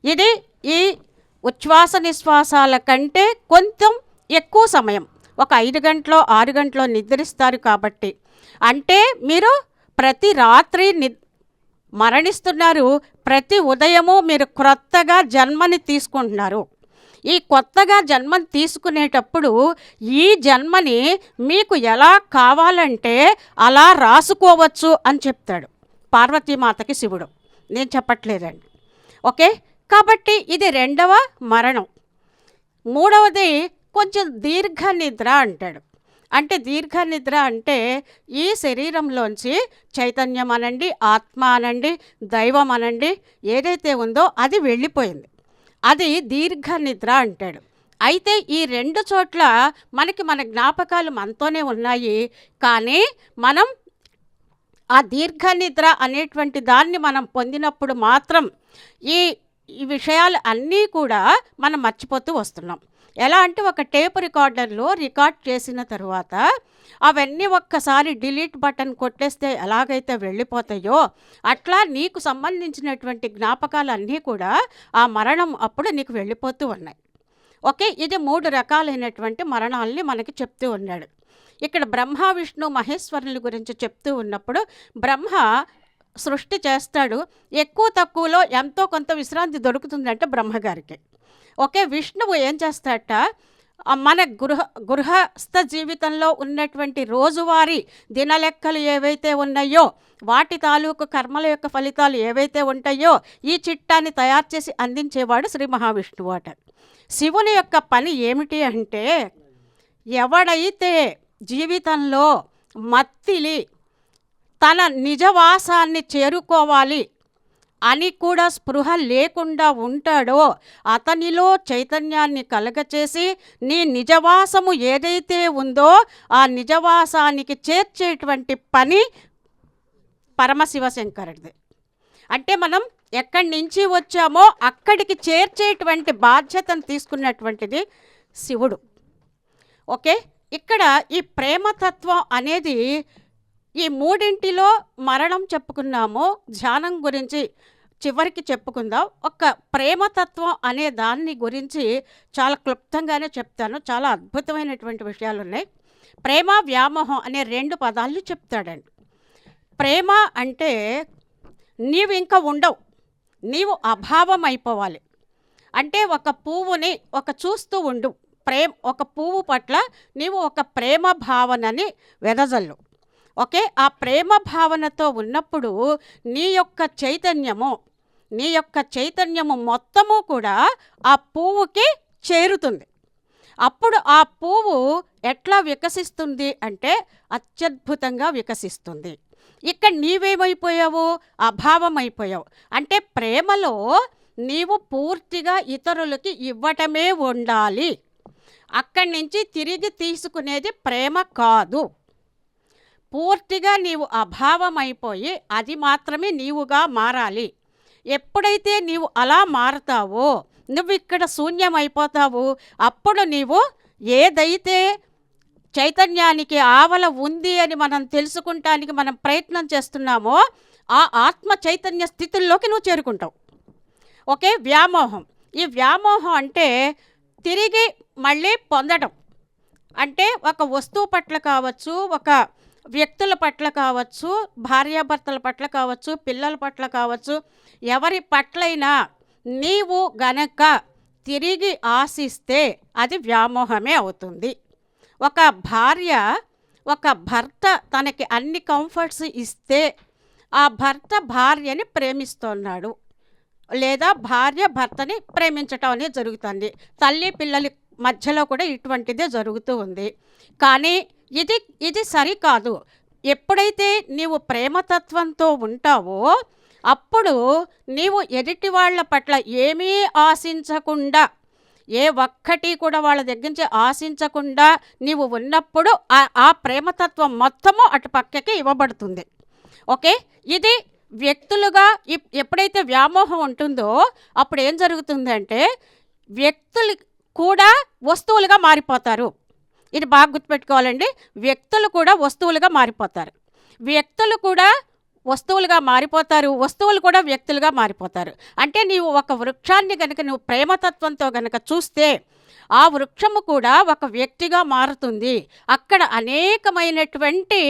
[SPEAKER 4] ఇది ఈ ఉచ్ఛ్వాస నిశ్వాసాల కంటే కొంచెం ఎక్కువ సమయం, ఒక 5 గంటలో 6 గంటలో నిద్రిస్తారు కాబట్టి. అంటే మీరు ప్రతి రాత్రి మరణిస్తున్నారు, ప్రతి ఉదయము మీరు క్రొత్తగా జన్మని తీసుకుంటున్నారు. ఈ కొత్తగా జన్మని తీసుకునేటప్పుడు ఈ జన్మని మీకు ఎలా కావాలంటే అలా రాసుకోవచ్చు అని చెప్తాడు పార్వతీమాతకి శివుడు. నేను చెప్పట్లేదండి. ఓకే, కాబట్టి ఇది రెండవ మరణం. మూడవది కొంచెం దీర్ఘ నిద్ర అంటాడు. అంటే దీర్ఘ నిద్ర అంటే ఈ శరీరంలోంచి చైతన్యం అనండి, ఆత్మ అనండి, దైవం అనండి, ఏదైతే ఉందో అది వెళ్ళిపోయింది. అది దీర్ఘ నిద్ర అంటాడు. అయితే ఈ 2 చోట్ల మనకి మన జ్ఞాపకాలు మనతోనే ఉన్నాయి. కానీ మనం ఆ దీర్ఘ నిద్ర అనేటువంటి దాన్ని మనం పొందినప్పుడు మాత్రం ఈ విషయాలు అన్నీ కూడా మనం మర్చిపోతూ వస్తున్నాం. ఎలా అంటే ఒక టేప్ రికార్డర్లో రికార్డ్ చేసిన తర్వాత అవన్నీ ఒక్కసారి డిలీట్ బటన్ కొట్టేస్తే ఎలాగైతే వెళ్ళిపోతాయో అట్లా నీకు సంబంధించినటువంటి జ్ఞాపకాలన్నీ కూడా ఆ మరణం అప్పుడు నీకు వెళ్ళిపోతూ ఉన్నాయి. ఓకే, ఇది 3 రకాలైనటువంటి మరణాలని మనకి చెప్తూ ఉన్నాడు. ఇక్కడ బ్రహ్మ విష్ణు మహేశ్వరుల గురించి చెప్తూ ఉన్నప్పుడు బ్రహ్మ సృష్టి చేస్తాడు. ఎక్కువ తక్కువలో ఎంతో కొంత విశ్రాంతి దొరుకుతుందంటే బ్రహ్మగారికి. ఓకే, విష్ణువు ఏం చేస్తాడట, మన గృహస్థ జీవితంలో ఉన్నటువంటి రోజువారీ దినలెక్కలు ఏవైతే ఉన్నాయో వాటి తాలూకు కర్మల యొక్క ఫలితాలు ఏవైతే ఉంటాయో ఈ చిట్టాన్ని తయారు చేసి అందించేవాడు శ్రీ మహావిష్ణువు అట. శివుని యొక్క పని ఏమిటి అంటే, ఎవడైతే జీవితంలో మత్తిలి తన నిజవాసాన్ని చేరుకోవాలి అని కూడా స్పృహ లేకుండా ఉంటాడో అతనిలో చైతన్యాన్ని కలగచేసి నీ నిజవాసము ఏదైతే ఉందో ఆ నిజవాసానికి చేర్చేటువంటి పని పరమశివశంకరుడిది. అంటే మనం ఎక్కడి నుంచి వచ్చామో అక్కడికి చేర్చేటువంటి బాధ్యతను తీసుకున్నటువంటిది శివుడు. ఓకే, ఇక్కడ ఈ ప్రేమతత్వం అనేది ఈ 3 మరణం చెప్పుకున్నాము. ధ్యానం గురించి చివరికి చెప్పుకుందాం. ఒక ప్రేమతత్వం అనే దాన్ని గురించి చాలా క్లుప్తంగానే చెప్తాను. చాలా అద్భుతమైనటువంటి విషయాలు ఉన్నాయి. ప్రేమ వ్యామోహం అనే 2 పదాలు చెప్తాడండి. ప్రేమ అంటే నీవు ఇంకా ఉండవు, నీవు అభావం అయిపోవాలి. అంటే ఒక పువ్వుని చూస్తూ ఉండు, ఒక పువ్వు పట్ల నీవు ఒక ప్రేమ భావనని వెదజల్లు. ఓకే, ఆ ప్రేమ భావనతో ఉన్నప్పుడు నీ యొక్క చైతన్యము మొత్తము కూడా ఆ పువ్వుకి చేరుతుంది. అప్పుడు ఆ పువ్వు ఎట్లా వికసిస్తుంది అంటే అత్యద్భుతంగా వికసిస్తుంది. ఇక్కడ నీవేమైపోయావు, అభావం అయిపోయావు. అంటే ప్రేమలో నీవు పూర్తిగా ఇతరులకి ఇవ్వటమే ఉండాలి. అక్కడి నుంచి తిరిగి తీసుకునేది ప్రేమ కాదు. పూర్తిగా నీవు అభావం అయిపోయి అది మాత్రమే నీవుగా మారాలి. ఎప్పుడైతే నీవు అలా మారుతావో నువ్వు ఇక్కడ శూన్యమైపోతావు. అప్పుడు నీవు ఏదైతే చైతన్యానికి ఆవల ఉంది అని మనం తెలుసుకుంటానికి మనం ప్రయత్నం చేస్తున్నామో ఆ ఆత్మ చైతన్య స్థితుల్లోకి నువ్వు చేరుకుంటావు. ఓకే, వ్యామోహం. ఈ వ్యామోహం అంటే తిరిగి మళ్ళీ పొందడం. అంటే ఒక వస్తువు పట్ల కావచ్చు, ఒక వ్యక్తుల పట్ల కావచ్చు, భార్యాభర్తల పట్ల కావచ్చు, పిల్లల పట్ల కావచ్చు, ఎవరి పట్లైనా నీవు గనక తిరిగి ఆశిస్తే అది వ్యామోహమే అవుతుంది. ఒక భార్య ఒక భర్త తనకి అన్ని కంఫర్ట్స్ ఇస్తే ఆ భర్త భార్యని ప్రేమిస్తున్నాడు, లేదా భార్య భర్తని ప్రేమించటం అనేది జరుగుతుంది. తల్లి పిల్లల మధ్యలో కూడా ఇటువంటిదే జరుగుతూ ఉంది. కానీ ఇది సరికాదు. ఎప్పుడైతే నీవు ప్రేమతత్వంతో ఉంటావో అప్పుడు నీవు ఎదుటి వాళ్ళ పట్ల ఏమీ ఆశించకుండా, ఏ ఒక్కటి కూడా వాళ్ళ దగ్గర నుంచి ఆశించకుండా నీవు ఉన్నప్పుడు ఆ ప్రేమతత్వం మొత్తము అటు పక్కకి ఇవ్వబడుతుంది. ఓకే, ఇది వ్యక్తులుగా ఎప్పుడైతే వ్యామోహం ఉంటుందో అప్పుడు ఏం జరుగుతుందంటే వ్యక్తులు కూడా వస్తువులుగా మారిపోతారు. ఇది బాగా గుర్తుపెట్టుకోవాలండి. వ్యక్తులు కూడా వస్తువులుగా మారిపోతారు, వ్యక్తులు కూడా వస్తువులుగా మారిపోతారు, వస్తువులు కూడా వ్యక్తులుగా మారిపోతారు. అంటే నీవు ఒక వృక్షాన్ని కనుక నువ్వు ప్రేమతత్వంతో కనుక చూస్తే ఆ వృక్షము కూడా ఒక వ్యక్తిగా మారుతుంది. అక్కడ అనేకమైనటువంటి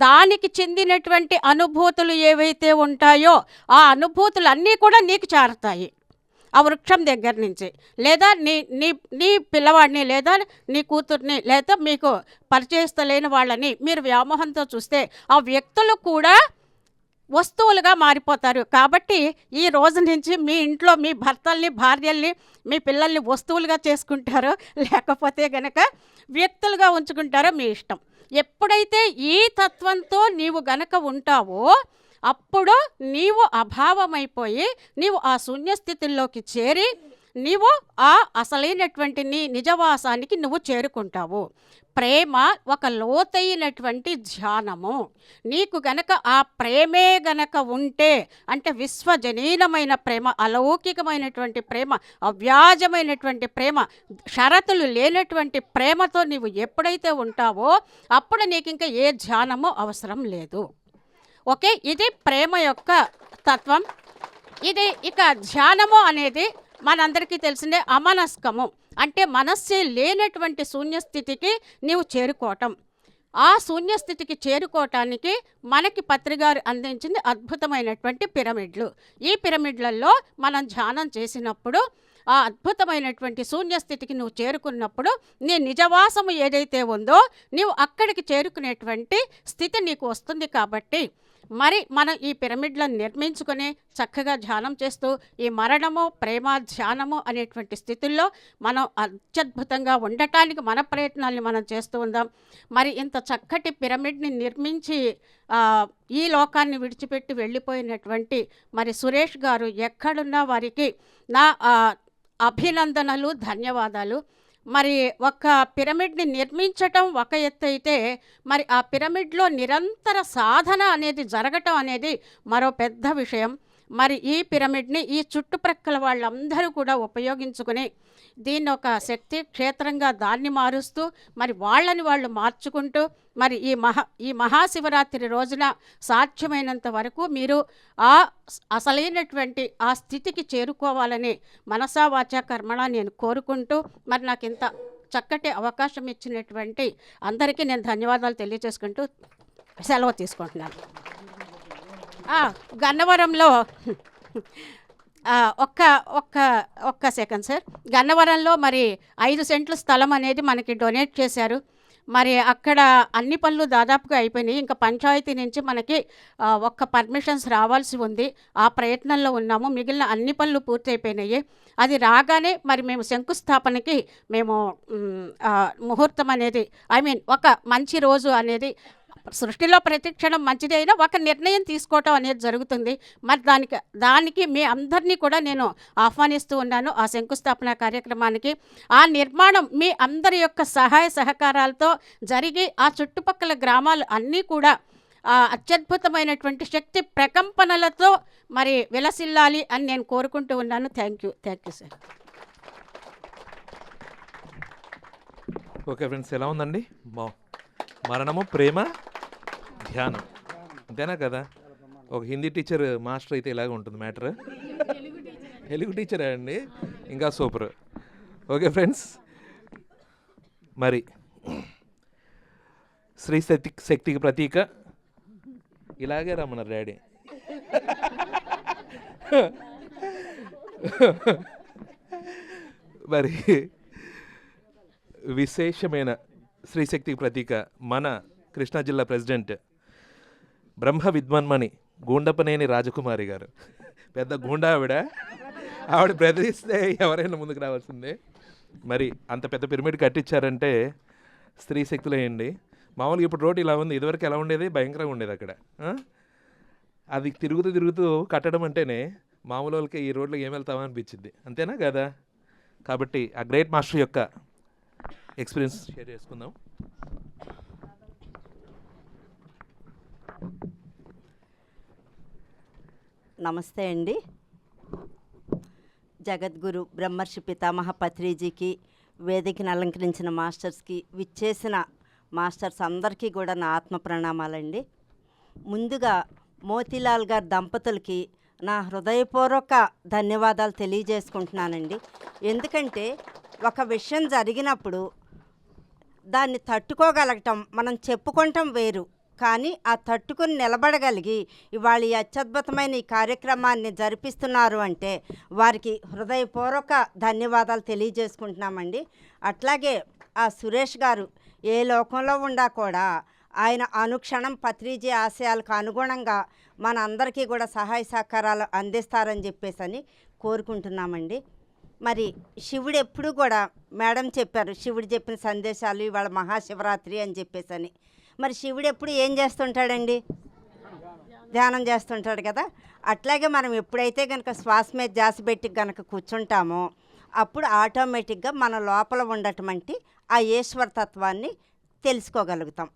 [SPEAKER 4] దానికి చెందినటువంటి అనుభూతులు ఏవైతే ఉంటాయో ఆ అనుభూతులు అన్నీ కూడా నీకు చేరతాయి ఆ వృక్షం దగ్గర నుంచి. లేదా నీ నీ నీ పిల్లవాడిని, లేదా నీ కూతుర్ని, లేదా మీకు పరిచయస్తులైన వాళ్ళని మీరు వ్యామోహంతో చూస్తే ఆ వ్యక్తులు కూడా వస్తువులుగా మారిపోతారు. కాబట్టి ఈ రోజు నుంచి మీ ఇంట్లో మీ భర్తల్ని, భార్యల్ని, మీ పిల్లల్ని వస్తువులుగా చేసుకుంటారో లేకపోతే గనక వ్యక్తులుగా ఉంచుకుంటారో మీ ఇష్టం. ఎప్పుడైతే ఈ తత్వంతో నీవు గనక ఉంటావో అప్పుడు నీవు అభావమైపోయి నీవు ఆ శూన్యస్థితుల్లోకి చేరి నీవు ఆ అసలైనటువంటి నీ నిజవాసానికి నువ్వు చేరుకుంటావు. ప్రేమ ఒక లోతైనటువంటి ధ్యానము. నీకు గనక ఆ ప్రేమే గనక ఉంటే, అంటే విశ్వజనీనమైన ప్రేమ, అలౌకికమైనటువంటి ప్రేమ, అవ్యాజమైనటువంటి ప్రేమ, షరతులు లేనటువంటి ప్రేమతో నీవు ఎప్పుడైతే ఉంటావో అప్పుడు నీకు ఇంకా ఏ ధ్యానము అవసరం లేదు. ఓకే, ఇది ప్రేమ యొక్క తత్వం. ఇది ఇక ధ్యానము అనేది మనందరికీ తెలిసిందే అమనస్కము, అంటే మనస్సే లేనటువంటి శూన్యస్థితికి నీవు చేరుకోవటం. ఆ శూన్యస్థితికి చేరుకోవటానికి మనకి పత్రిగారు అందించింది అద్భుతమైనటువంటి పిరమిడ్లు. ఈ పిరమిడ్లలో మనం ధ్యానం చేసినప్పుడు ఆ అద్భుతమైనటువంటి శూన్యస్థితికి నువ్వు చేరుకున్నప్పుడు నీ నిజవాసము ఏదైతే ఉందో నీవు అక్కడికి చేరుకునేటువంటి స్థితి నీకు వస్తుంది. కాబట్టి మరి మనం ఈ పిరమిడ్లను నిర్మించుకొని చక్కగా ధ్యానం చేస్తూ ఈ మరణము, ప్రేమ, ధ్యానము అనేటువంటి స్థితుల్లో మనం అత్యద్భుతంగా ఉండటానికి మన ప్రయత్నాల్ని మనం చేస్తూ ఉందాం. మరి ఇంత చక్కటి పిరమిడ్ని నిర్మించి ఈ లోకాన్ని విడిచిపెట్టి వెళ్ళిపోయినటువంటి మరి సురేష్ గారు ఎక్కడున్నా వారికి నా అభినందనలు, ధన్యవాదాలు. మరి ఒక పిరమిడ్ని నిర్మించటం ఒక ఎత్తు అయితే మరి ఆ పిరమిడ్లో నిరంతర సాధన అనేది జరగటం అనేది మరో పెద్ద విషయం. మరి ఈ పిరమిడ్ని ఈ చుట్టుప్రక్కల వాళ్ళందరూ కూడా ఉపయోగించుకుని దీన్ని ఒక శక్తి క్షేత్రంగా దాన్ని మారుస్తూ మరి వాళ్ళని వాళ్ళు మార్చుకుంటూ మరి ఈ మహాశివరాత్రి రోజున సాధ్యమైనంత వరకు మీరు ఆ అసలైనటువంటి ఆ స్థితికి చేరుకోవాలని మనసా వాచా కర్మణ నేను కోరుకుంటూ మరి నాకు ఇంత చక్కటి అవకాశం ఇచ్చినటువంటి అందరికీ నేను ధన్యవాదాలు తెలియజేసుకుంటూ సెలవు తీసుకుంటున్నాను. గన్నవరంలో ఒక్క సెకండ్ సార్. గన్నవరంలో మరి 5 సెంట్ల స్థలం అనేది మనకి డొనేట్ చేశారు. మరి అక్కడ అన్ని పనులు దాదాపుగా అయిపోయినాయి. ఇంకా పంచాయతీ నుంచి మనకి ఒక్క పర్మిషన్స్ రావాల్సి ఉంది. ఆ ప్రయత్నంలో ఉన్నాము. మిగిలిన అన్ని పనులు పూర్తి అయిపోయినాయి. అది రాగానే మరి మేము శంకుస్థాపనకి మేము ముహూర్తం అనేది ఒక మంచి రోజు అనేది సృష్టిలో ప్రతి క్షణం మంచిది అయినా ఒక నిర్ణయం తీసుకోవటం అనేది జరుగుతుంది. మరి దానికి మీ అందరినీ కూడా నేను ఆహ్వానిస్తూ ఉన్నాను ఆ శంకుస్థాపన కార్యక్రమానికి. ఆ నిర్మాణం మీ అందరి యొక్క సహాయ సహకారాలతో జరిగి ఆ చుట్టుపక్కల గ్రామాలు అన్నీ కూడా అత్యద్భుతమైనటువంటి శక్తి ప్రకంపనలతో మరి విలసిల్లాలి అని నేను కోరుకుంటూ ఉన్నాను. Thank you sir.
[SPEAKER 1] Okay friends, ఎలా ఉందండి? మరణము, ప్రేమ, ధ్యానం, అంతేనా కదా? ఒక హిందీ టీచర్ మాస్టర్ అయితే ఇలాగ ఉంటుంది మ్యాటర్. తెలుగు టీచరే అండి, ఇంకా సూపర్. ఓకే ఫ్రెండ్స్, మరి స్త్రీ శక్తికి ప్రతీక ఇలాగే రమ్మన్నారు డాడీ. మరి విశేషమైన స్త్రీశక్తికి ప్రతీక మన కృష్ణా జిల్లా ప్రెసిడెంట్ బ్రహ్మ విద్వాన్మణి గూండపనేని రాజకుమారి గారు, పెద్ద గూండా ఆవిడ బెదిరిస్తే ఎవరైనా ముందుకు రావాల్సిందే. మరి అంత పెద్ద పిరమిడ్ కట్టించారంటే స్త్రీ శక్తులేయండి. మామూలుగా ఇప్పుడు రోడ్డు ఇలా ఉంది, ఇదివరకు ఎలా ఉండేది, భయంకరంగా ఉండేది అక్కడ. అది తిరుగుతూ కట్టడం అంటేనే మామూలు వాళ్ళకి ఈ రోడ్లో ఏం వెళ్తామా అనిపించింది, అంతేనా కదా? కాబట్టి ఆ గ్రేట్ మాస్టర్ యొక్క ఎక్స్పీరియన్స్ షేర్ చేసుకుందాం.
[SPEAKER 5] నమస్తే అండి. జగద్గురు బ్రహ్మర్షి పితామహ పత్రిజీకి, వేదికను అలంకరించిన మాస్టర్స్కి, విచ్చేసిన మాస్టర్స్ అందరికీ కూడా నా ఆత్మ ప్రణామాలండి. ముందుగా మోతీలాల్ గారి దంపతులకి నా హృదయపూర్వక ధన్యవాదాలు తెలియజేసుకుంటున్నానండి. ఎందుకంటే ఒక విషయం జరిగినప్పుడు దాన్ని తట్టుకోగలగటం, మనం చెప్పుకోవటం వేరు, కానీ ఆ తట్టుకుని నిలబడగలిగి ఇవాళ ఈ అత్యద్భుతమైన ఈ కార్యక్రమాన్ని జరిపిస్తున్నారు అంటే వారికి హృదయపూర్వక ధన్యవాదాలు తెలియజేసుకుంటున్నామండి. అట్లాగే ఆ సురేష్ గారు ఏ లోకంలో ఉండా కూడా ఆయన అనుక్షణం పత్రిజీ ఆశయాలకు అనుగుణంగా మన అందరికీ కూడా సహాయ సహకారాలు అందిస్తారని చెప్పేసి కోరుకుంటున్నామండి. మరి శివుడు ఎప్పుడు కూడా, మేడం చెప్పారు శివుడు చెప్పిన సందేశాలు ఇవాళ మహాశివరాత్రి అని చెప్పేసి. మరి శివుడు ఎప్పుడు ఏం చేస్తుంటాడండి? ధ్యానం చేస్తుంటాడు కదా. అట్లాగే మనం ఎప్పుడైతే కనుక శ్వాస మీద ధ్యాస పెట్టి కనుక కూర్చుంటామో అప్పుడు ఆటోమేటిక్గా మన లోపల ఉండటమంటే ఆ ఈశ్వర తత్వాన్ని తెలుసుకోగలుగుతాం.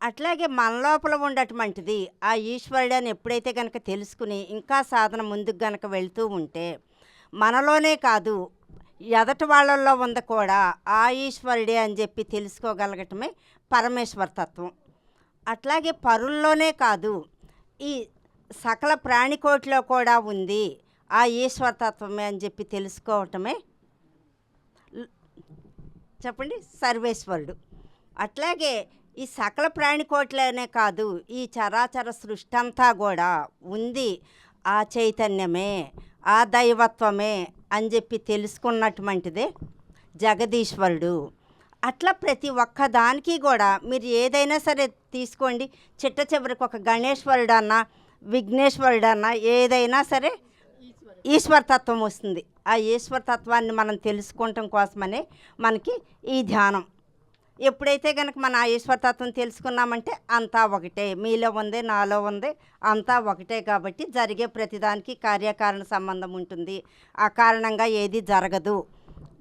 [SPEAKER 5] అట్లాగే మన లోపల ఉండటమంటిది ఆ ఈశ్వరుడు అని ఎప్పుడైతే కనుక తెలుసుకుని ఇంకా సాధన ముందుకు కనుక వెళ్తూ ఉంటే మనలోనే కాదు ఎదటి వాళ్ళల్లో ఉంది కూడా ఆ ఈశ్వరుడే అని చెప్పి తెలుసుకోగలగటమే పరమేశ్వర తత్వం. అట్లాగే పరుల్లోనే కాదు ఈ సకల ప్రాణికోటిలో కూడా ఉంది ఆ ఈశ్వర తత్వమే అని చెప్పి తెలుసుకోవటమే చెప్పండి సర్వేశ్వరుడు. అట్లాగే ఈ సకల ప్రాణికోట్లనే కాదు ఈ చరాచర సృష్టి అంతా కూడా ఉంది ఆ చైతన్యమే, ఆ దైవత్వమే అని చెప్పి తెలుసుకున్నటువంటిదే జగదీశ్వరుడు. అట్లా ప్రతి ఒక్క దానికి కూడా మీరు ఏదైనా సరే తీసుకోండి, చిట్ట చివరికి ఒక గణేశ్వరుడు అన్నా విఘ్నేశ్వరుడు అన్నా ఏదైనా సరే ఈశ్వరతత్వం వస్తుంది. ఆ ఈశ్వరతత్వాన్ని మనం తెలుసుకోవటం కోసమనే మనకి ఈ ధ్యానం. ఎప్పుడైతే కనుక మన ఆ ఈశ్వరతత్వం తెలుసుకున్నామంటే అంతా ఒకటే, మీలో ఉంది నాలో ఉంది అంతా ఒకటే. కాబట్టి జరిగే ప్రతిదానికి కార్యకారణ సంబంధం ఉంటుంది, ఆ కారణంగా ఏది జరగదు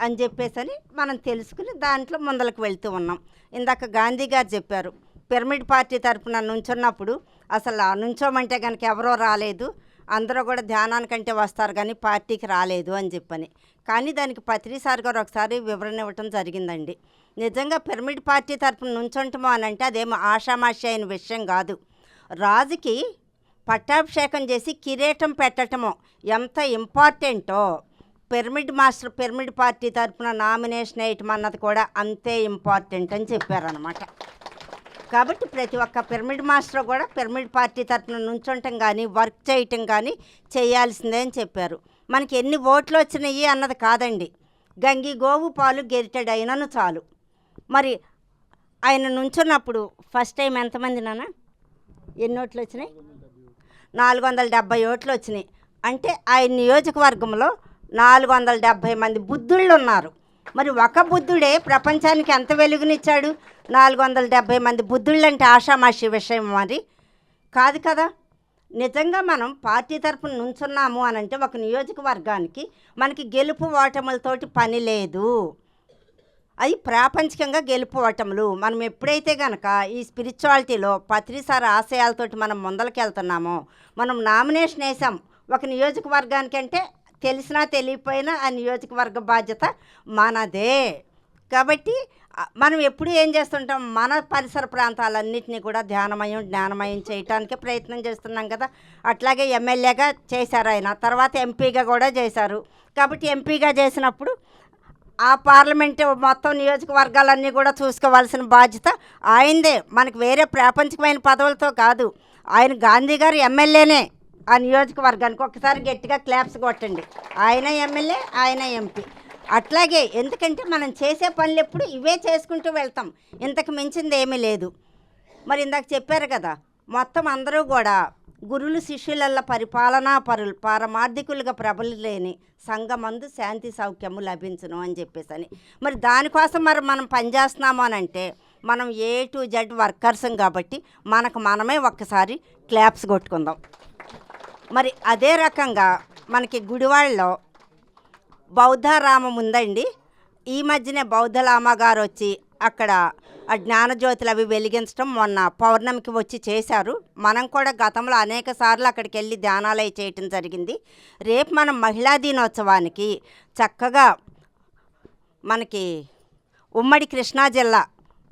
[SPEAKER 5] అని చెప్పేసి మనం తెలుసుకుని దాంట్లో ముందలకు వెళ్తూ ఉన్నాం. ఇందాక గాంధీ గారు చెప్పారు పిరమిడ్ పార్టీ తరఫున నుంచున్నప్పుడు అసలు నుంచోమంటే కనుక ఎవరో రాలేదు, అందరూ కూడా ధ్యానానికంటే వస్తారు కానీ పార్టీకి రాలేదు అని చెప్పని. కానీ దానికి పత్రిసారి గారు ఒకసారి వివరణ ఇవ్వటం జరిగిందండి. నిజంగా పిరమిడ్ పార్టీ తరఫున నుంచుంటామో అని అంటే అదేమో ఆషామాషి అయిన విషయం కాదు. రాజుకి పట్టాభిషేకం చేసి కిరీటం పెట్టటము ఎంత ఇంపార్టెంటో పిరమిడ్ మాస్టర్ పిరమిడ్ పార్టీ తరఫున నామినేషన్ వేయటం అన్నది కూడా అంతే ఇంపార్టెంట్ అని చెప్పారనమాట. కాబట్టి ప్రతి ఒక్క పిరమిడ్ మాస్టర్ కూడా పిరమిడ్ పార్టీ తరఫున నుంచుంటాం కానీ వర్క్ చేయటం కానీ చేయాల్సిందే అని చెప్పారు. మనకి ఎన్ని ఓట్లు వచ్చినాయి అన్నది కాదండి, గంగి గోవు పాలు గెరిటెడ్ అయినను చాలు. మరి ఆయన నుంచున్నప్పుడు ఫస్ట్ టైం ఎంతమంది నాన్న ఎన్ని ఓట్లు వచ్చినాయి? 470 ఓట్లు వచ్చినాయి. అంటే ఆయన నియోజకవర్గంలో 470 మంది బుద్ధుళ్ళు ఉన్నారు. మరి ఒక బుద్ధుడే ప్రపంచానికి ఎంత వెలుగునిచ్చాడు? 470 మంది బుద్ధుళ్ళు అంటే ఆషామాషి విషయం మరి కాదు కదా. నిజంగా మనం పార్టీ తరఫున నుంచున్నాము అని అంటే ఒక నియోజకవర్గానికి మనకి గెలుపు ఓటములతోటి పని లేదు, అది ప్రాపంచికంగా గెలుపు ఓటములు. మనం ఎప్పుడైతే కనుక ఈ స్పిరిచువాలిటీలో పత్రిసారి ఆశయాలతోటి మనం ముందలకి వెళ్తున్నామో, మనం నామినేషన్ వేసాం ఒక నియోజకవర్గానికి అంటే తెలిసినా తెలియకపోయినా ఆ నియోజకవర్గ బాధ్యత మనదే. కాబట్టి మనం ఎప్పుడు ఏం చేస్తుంటాం, మన పరిసర ప్రాంతాలన్నింటినీ కూడా ధ్యానమయం జ్ఞానమయం చేయటానికి ప్రయత్నం చేస్తున్నాం కదా. అట్లాగే ఎమ్మెల్యేగా చేశారు ఆయన, తర్వాత ఎంపీగా కూడా చేశారు. కాబట్టి ఎంపీగా చేసినప్పుడు ఆ పార్లమెంటు మొత్తం నియోజకవర్గాలన్నీ కూడా చూసుకోవాల్సిన బాధ్యత ఆయనదే. మనకు వేరే ప్రాపంచికమైన పదవులతో కాదు. ఆయన గాంధీ గారు ఎమ్మెల్యేనే ఆ నియోజకవర్గానికి. ఒకసారి గట్టిగా క్లాప్స్ కొట్టండి. ఆయన ఎమ్మెల్యే, ఆయన ఎంపీ. అట్లాగే ఎందుకంటే మనం చేసే పనులు ఎప్పుడు ఇవే చేసుకుంటూ వెళ్తాం, ఇంతకు మించింది ఏమీ లేదు. మరి ఇందాక చెప్పారు కదా మొత్తం అందరూ కూడా గురులు శిష్యులల్ల పరిపాలనా పరులు పారమార్థికులుగా ప్రబలులేని సంఘమందు శాంతి సౌఖ్యము లభించును అని చెప్పేసి. మరి దానికోసం మరి మనం పనిచేస్తున్నాము అని అంటే మనం A to Z వర్కర్స్ కాబట్టి మనకు మనమే ఒక్కసారి క్లాప్స్ కొట్టుకుందాం. మరి అదే రకంగా మనకి గుడివాడలో బౌద్ధారామం ఉందండి. ఈ మధ్యనే బౌద్ధలామ గారు వచ్చి అక్కడ ఆ జ్ఞానజ్యోతులు అవి వెలిగించడం మొన్న పౌర్ణమికి వచ్చి చేశారు. మనం కూడా గతంలో అనేక సార్లు అక్కడికి వెళ్ళి ధ్యానాలు అవి చేయటం జరిగింది. రేపు మనం మహిళా దినోత్సవానికి చక్కగా మనకి ఉమ్మడి కృష్ణా జిల్లా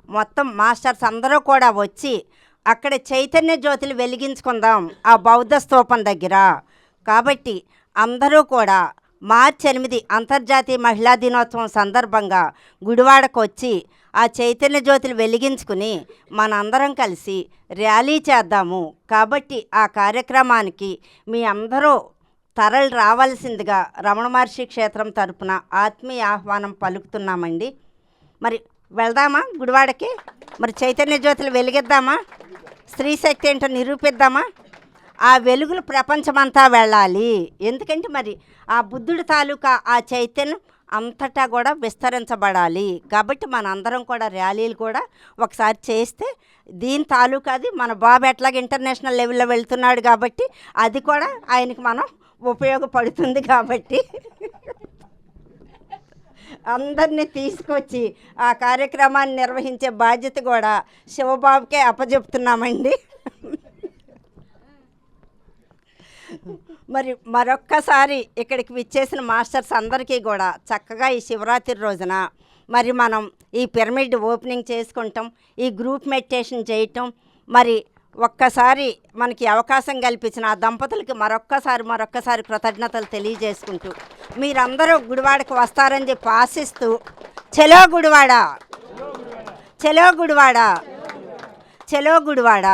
[SPEAKER 5] మొత్తం మాస్టర్స్ అందరూ కూడా వచ్చి అక్కడ చైతన్య జ్యోతులు వెలిగించుకుందాం ఆ బౌద్ధ స్తూపం దగ్గర. కాబట్టి అందరూ కూడా మార్చి 8 అంతర్జాతీయ మహిళా దినోత్సవం సందర్భంగా గుడివాడకు వచ్చి ఆ చైతన్య జ్యోతులు వెలిగించుకుని మనందరం కలిసి ర్యాలీ చేద్దాము. కాబట్టి ఆ కార్యక్రమానికి మీ అందరూ తరలి రావాల్సిందిగా రమణ మహర్షి క్షేత్రం తరపున ఆత్మీయ ఆహ్వానం పలుకుతున్నామండి. మరి వెళ్దామా గుడివాడకి? మరి చైతన్య జ్యోతులు వెలిగిద్దామా? స్త్రీ శక్తి ఏంటో నిరూపిద్దామా? ఆ వెలుగులు ప్రపంచమంతా వెళ్ళాలి. ఎందుకంటే మరి ఆ బుద్ధుడి తాలూకా ఆ చైతన్యం అంతటా కూడా విస్తరించబడాలి. కాబట్టి మనందరం కూడా ర్యాలీలు కూడా ఒకసారి చేస్తే దీని తాలూకాది మన బాబు ఎట్లాగ ఇంటర్నేషనల్ లెవెల్లో వెళ్తున్నాడు కాబట్టి అది కూడా ఆయనకి మనం ఉపయోగపడుతుంది. కాబట్టి అందరినీ తీసుకొచ్చి ఆ కార్యక్రమాన్ని నిర్వహించే బాధ్యత కూడా శివబాబుకే అప్పచెప్తున్నామండి. మరి మరొక్కసారి ఇక్కడికి విచ్చేసిన మాస్టర్స్ అందరికీ కూడా చక్కగా ఈ శివరాత్రి రోజున మరి మనం ఈ పిరమిడ్ ఓపెనింగ్ చేసుకుంటాం, ఈ గ్రూప్ మెడిటేషన్ చేయటం, మరి ఒక్కసారి మనకి అవకాశం కల్పించిన ఆ దంపతులకి మరొక్కసారి కృతజ్ఞతలు తెలియజేసుకుంటూ మీరందరూ గుడివాడకు వస్తారని చెప్పి ఆశిస్తూ చలో గుడివాడ, చలో గుడివాడ, చలో గుడివాడ.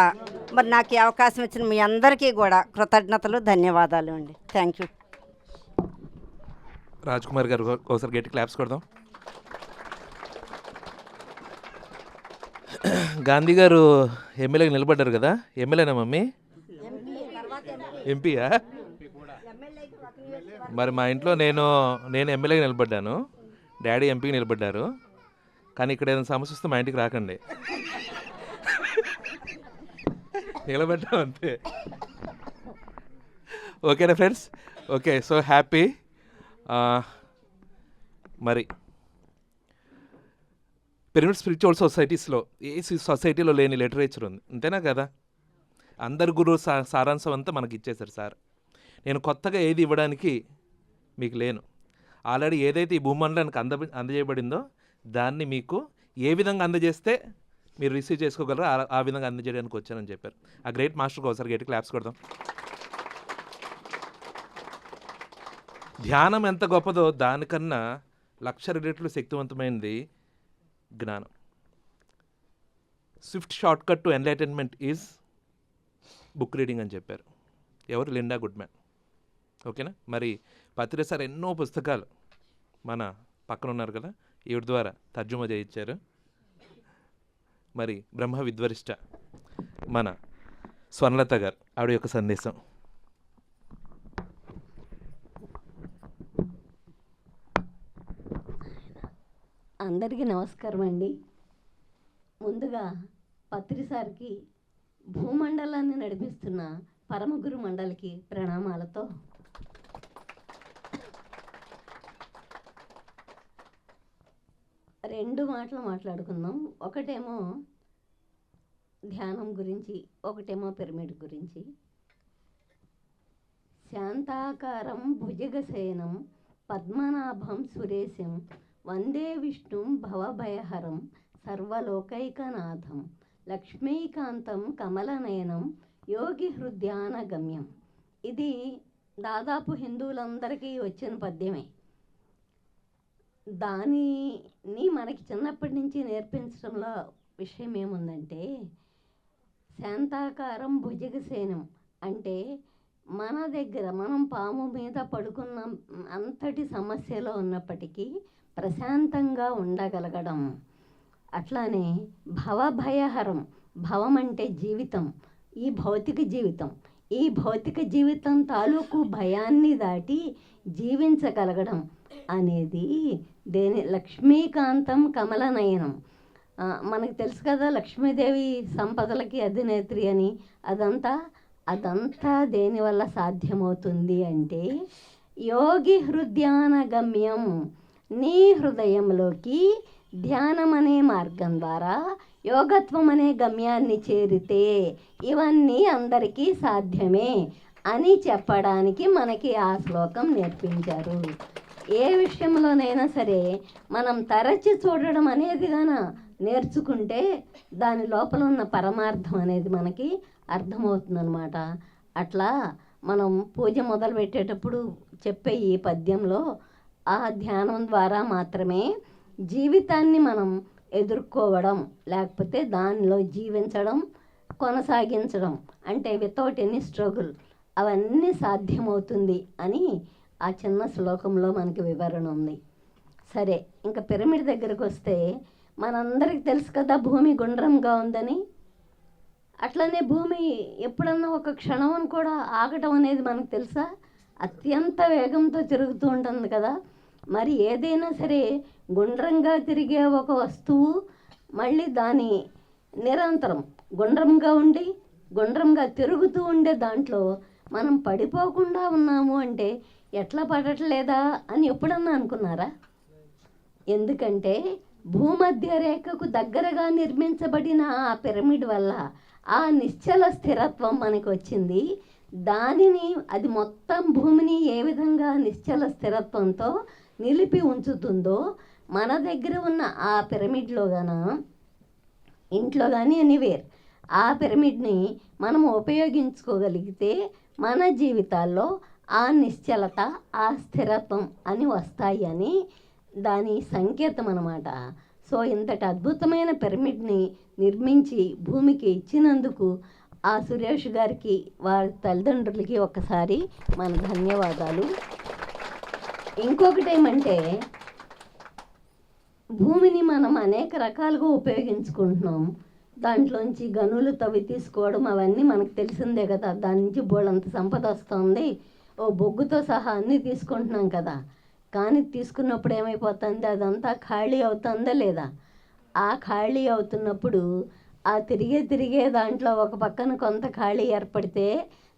[SPEAKER 5] మరి నాకు ఈ అవకాశం ఇచ్చిన మీ అందరికీ కూడా కృతజ్ఞతలు, ధన్యవాదాలు అండి. Thank you.
[SPEAKER 1] రాజ్ కుమార్ గారు ఒకసారి గట్టి క్లాప్స్ కొడదాం. గాంధీ గారు ఎమ్మెల్యేకి నిలబడ్డారు కదా, ఎమ్మెల్యేనా మమ్మీ? ఎంపీయా? మరి మా ఇంట్లో నేను ఎమ్మెల్యేకి నిలబడ్డాను, డాడీ ఎంపీకి నిలబడ్డారు. కానీ ఇక్కడ ఏదైనా సమస్య వస్తే మా ఇంటికి రాకండి, నిలబడ్డాం అంతే. ఓకేనా ఫ్రెండ్స్? Okay, so happy. మరి పిరమిడ్ స్పిరిచువల్ సొసైటీస్లో ఏ సొసైటీలో లేని లిటరేచర్ ఉంది, అంతేనా కదా? అందరు గురువు సారాంశం అంతా మనకి ఇచ్చేశారు సార్. నేను కొత్తగా ఏది ఇవ్వడానికి మీకు లేను. ఆల్రెడీ ఏదైతే ఈ భూమండలానికి అందజేయబడిందో దాన్ని మీకు ఏ విధంగా అందజేస్తే మీరు రిసీవ్ చేసుకోగలరో ఆ విధంగా అందజేయడానికి వచ్చానని చెప్పారు. ఆ గ్రేట్ మాస్టర్కి ఒకసారి గట్టి క్లాప్స్ కొడదాం. ధ్యానం ఎంత గొప్పదో దానికన్నా 1,00,000 రెట్లు శక్తివంతమైనది జ్ఞానం. Swift short cut to enlightenment is book reading అని చెప్పారు. ఎవరు? Linda Goodman. ఓకేనా? మరి పత్రి సార్ ఎన్నో పుస్తకాలు మన పక్కన ఉన్నారు కదా, ఈవిడ ద్వారా తర్జుమా చేయించారు. మరి బ్రహ్మ విద్వరిష్ట మన స్వర్ణలత గారు, ఆవిడ యొక్క సందేశం.
[SPEAKER 6] అందరికీ నమస్కారం అండి. ముందుగా పత్రి సార్కి, భూమండలాన్ని నడిపిస్తున్న పరమగురు మండలికి ప్రణామాలతో రెండు మాటలు మాట్లాడుకుందాం. ఒకటేమో ధ్యానం గురించి, ఒకటేమో పిరమిడ్ గురించి. శాంతాకారం భుజగశయనం పద్మనాభం సురేశం వందే విష్ణుం భవభయహరం సర్వలోకైకనాథం లక్ష్మీకాంతం కమలనయనం యోగి హృద్యానగమ్యం. ఇది దాదాపు హిందువులందరికీ వచ్చిన పద్యమే. దానిని మనకి చిన్నప్పటి నుంచి నేర్పించడంలో విషయం ఏముందంటే, శాంతాకారం భుజగశయనం అంటే మన దగ్గర మనం పాము మీద పడుకున్న అంతటి సమస్యలో ఉన్నప్పటికీ ప్రశాంతంగా ఉండగలగడం. అట్లానే భవభయహరం, భవం అంటే జీవితం, ఈ భౌతిక జీవితం. ఈ భౌతిక జీవితం తాలూకు భయాన్ని దాటి జీవించగలగడం అనేది లక్ష్మీకాంతం కమలనయనం. మనకు తెలుసు కదా, లక్ష్మీదేవి సంపదలకి అధినేత్రి అని. అదంతా దేనివల్ల సాధ్యమవుతుంది అంటే యోగి హృదయాన గమ్యం. నీ హృదయంలోకి ధ్యానం అనే మార్గం ద్వారా యోగత్వం అనే గమ్యాన్ని చేరితే ఇవన్నీ అందరికీ సాధ్యమే అని చెప్పడానికి మనకి ఆ శ్లోకం నేర్పించారు. ఏ విషయంలోనైనా సరే మనం తరచి చూడడం అనేది నేర్చుకుంటే దాని లోపల ఉన్న పరమార్థం అనేది మనకి అర్థమవుతుందన్నమాట. అట్లా మనం పూజ మొదలు పెట్టేటప్పుడు చెప్పే ఈ పద్యంలో ఆ ధ్యానం ద్వారా మాత్రమే జీవితాన్ని మనం ఎదుర్కోవడం, లేకపోతే దానిలో జీవించడం, కొనసాగించడం, అంటే వితౌట్ ఎనీ స్ట్రగుల్ అవన్నీ సాధ్యమవుతుంది అని ఆ చిన్న శ్లోకంలో మనకి వివరణ ఉంది. సరే, ఇంకా పిరమిడ్ దగ్గరకు వస్తే మనందరికి తెలుసు కదా భూమి గుండ్రంగా ఉందని. అట్లనే భూమి ఎప్పుడన్నా ఒక క్షణం కూడా ఆగటం అనేది మనకు తెలుసా? అత్యంత వేగంతో తిరుగుతూ ఉంటుంది కదా. మరి ఏదైనా సరే గుండ్రంగా తిరిగే ఒక వస్తువు మళ్ళీ దాని నిరంతరం గుండ్రంగా తిరుగుతూ ఉండే దాంట్లో మనం పడిపోకుండా ఉన్నాము అంటే ఎట్లా పడట్లేదా అని ఎప్పుడన్నా అనుకున్నారా? ఎందుకంటే భూమధ్య రేఖకు దగ్గరగా నిర్మించబడిన ఆ పిరమిడ్ వల్ల ఆ నిశ్చల స్థిరత్వం మనకు వచ్చింది. అది మొత్తం భూమిని ఏ విధంగా నిశ్చల స్థిరత్వంతో నిలిపి ఉంచుతుందో మన దగ్గర ఉన్న ఆ పిరమిడ్లో ఇంట్లో కానీ ఎనీవేర్ ఆ పిరమిడ్ని మనం ఉపయోగించుకోగలిగితే మన జీవితాల్లో ఆ నిశ్చలత, ఆ స్థిరత్వం అని వస్తాయి అని దాని సంకేతం అన్నమాట. సో ఇంతటి అద్భుతమైన పిరమిడ్ని నిర్మించి భూమికి ఇచ్చినందుకు ఆ సురేష్ గారికి, వారి తల్లిదండ్రులకి ఒకసారి మన ధన్యవాదాలు. ఇంకొకటి ఏమంటే, భూమిని మనం అనేక రకాలుగా ఉపయోగించుకుంటున్నాం. దాంట్లోంచి గనులు తవ్వి తీసుకోవడం అవన్నీ మనకు తెలిసిందే కదా. దాని నుంచి బోళ్ళంత సంపద వస్తుంది. బొగ్గుతో సహా అన్నీ తీసుకుంటున్నాం కదా. కానీ తీసుకున్నప్పుడు ఏమైపోతుంది? అదంతా ఖాళీ అవుతుందా లేదా? ఆ ఖాళీ అవుతున్నప్పుడు ఆ తిరిగే దాంట్లో ఒక పక్కన కొంత ఖాళీ ఏర్పడితే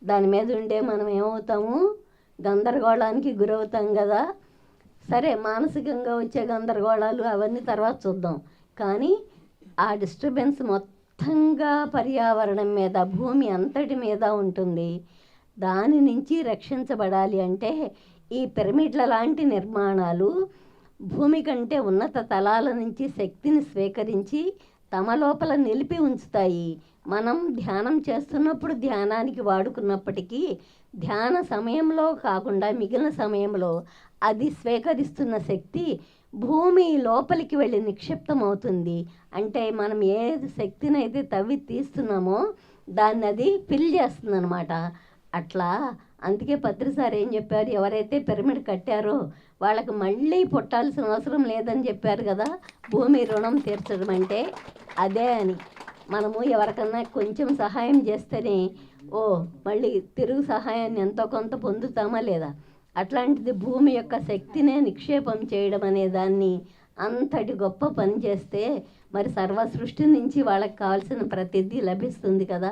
[SPEAKER 6] దాని మీద ఉండే మనం ఏమవుతాము? గందరగోళానికి గురవుతాం కదా. సరే, మానసికంగా వచ్చే గందరగోళాలు అవన్నీ తర్వాత చూద్దాం. కానీ ఆ డిస్టర్బెన్స్ మొత్తంగా పర్యావరణం మీద, భూమి అంతటి మీద ఉంటుంది. దాని నుంచి రక్షించబడాలి అంటే ఈ పిరమిడ్ల లాంటి నిర్మాణాలు భూమి కంటే ఉన్నత తలాల నుంచి శక్తిని స్వీకరించి తమ లోపల నిలిపి ఉంచుతాయి. మనం ధ్యానం చేస్తున్నప్పుడు ధ్యానానికి వాడుకున్నప్పటికీ ధ్యాన సమయంలో కాకుండా మిగిలిన సమయంలో అది స్వీకరిస్తున్న శక్తి భూమి లోపలికి వెళ్ళి నిక్షిప్తం అవుతుంది. అంటే మనం ఏ శక్తిని అయితే తవ్వి తీస్తున్నామో దాన్ని అది ఫిల్ చేస్తుంది అన్నమాట. అట్లా అందుకే పత్రిసారి ఏం చెప్పారు? ఎవరైతే పిరమిడ్ కట్టారో వాళ్ళకి మళ్ళీ పుట్టాల్సిన అవసరం లేదని చెప్పారు కదా. భూమి రుణం తీర్చడం అంటే అదే అని. మనము ఎవరికన్నా కొంచెం సహాయం చేస్తేనే మళ్ళీ తిరుగు సహాయాన్ని ఎంతో కొంత పొందుతామా లేదా? అట్లాంటిది భూమి యొక్క శక్తినే నిక్షేపం చేయడం అనే దాన్ని అంతటి గొప్ప పని చేస్తే మరి సర్వ సృష్టి నుంచి వాళ్ళకి కావాల్సిన ప్రతిదీ లభిస్తుంది కదా.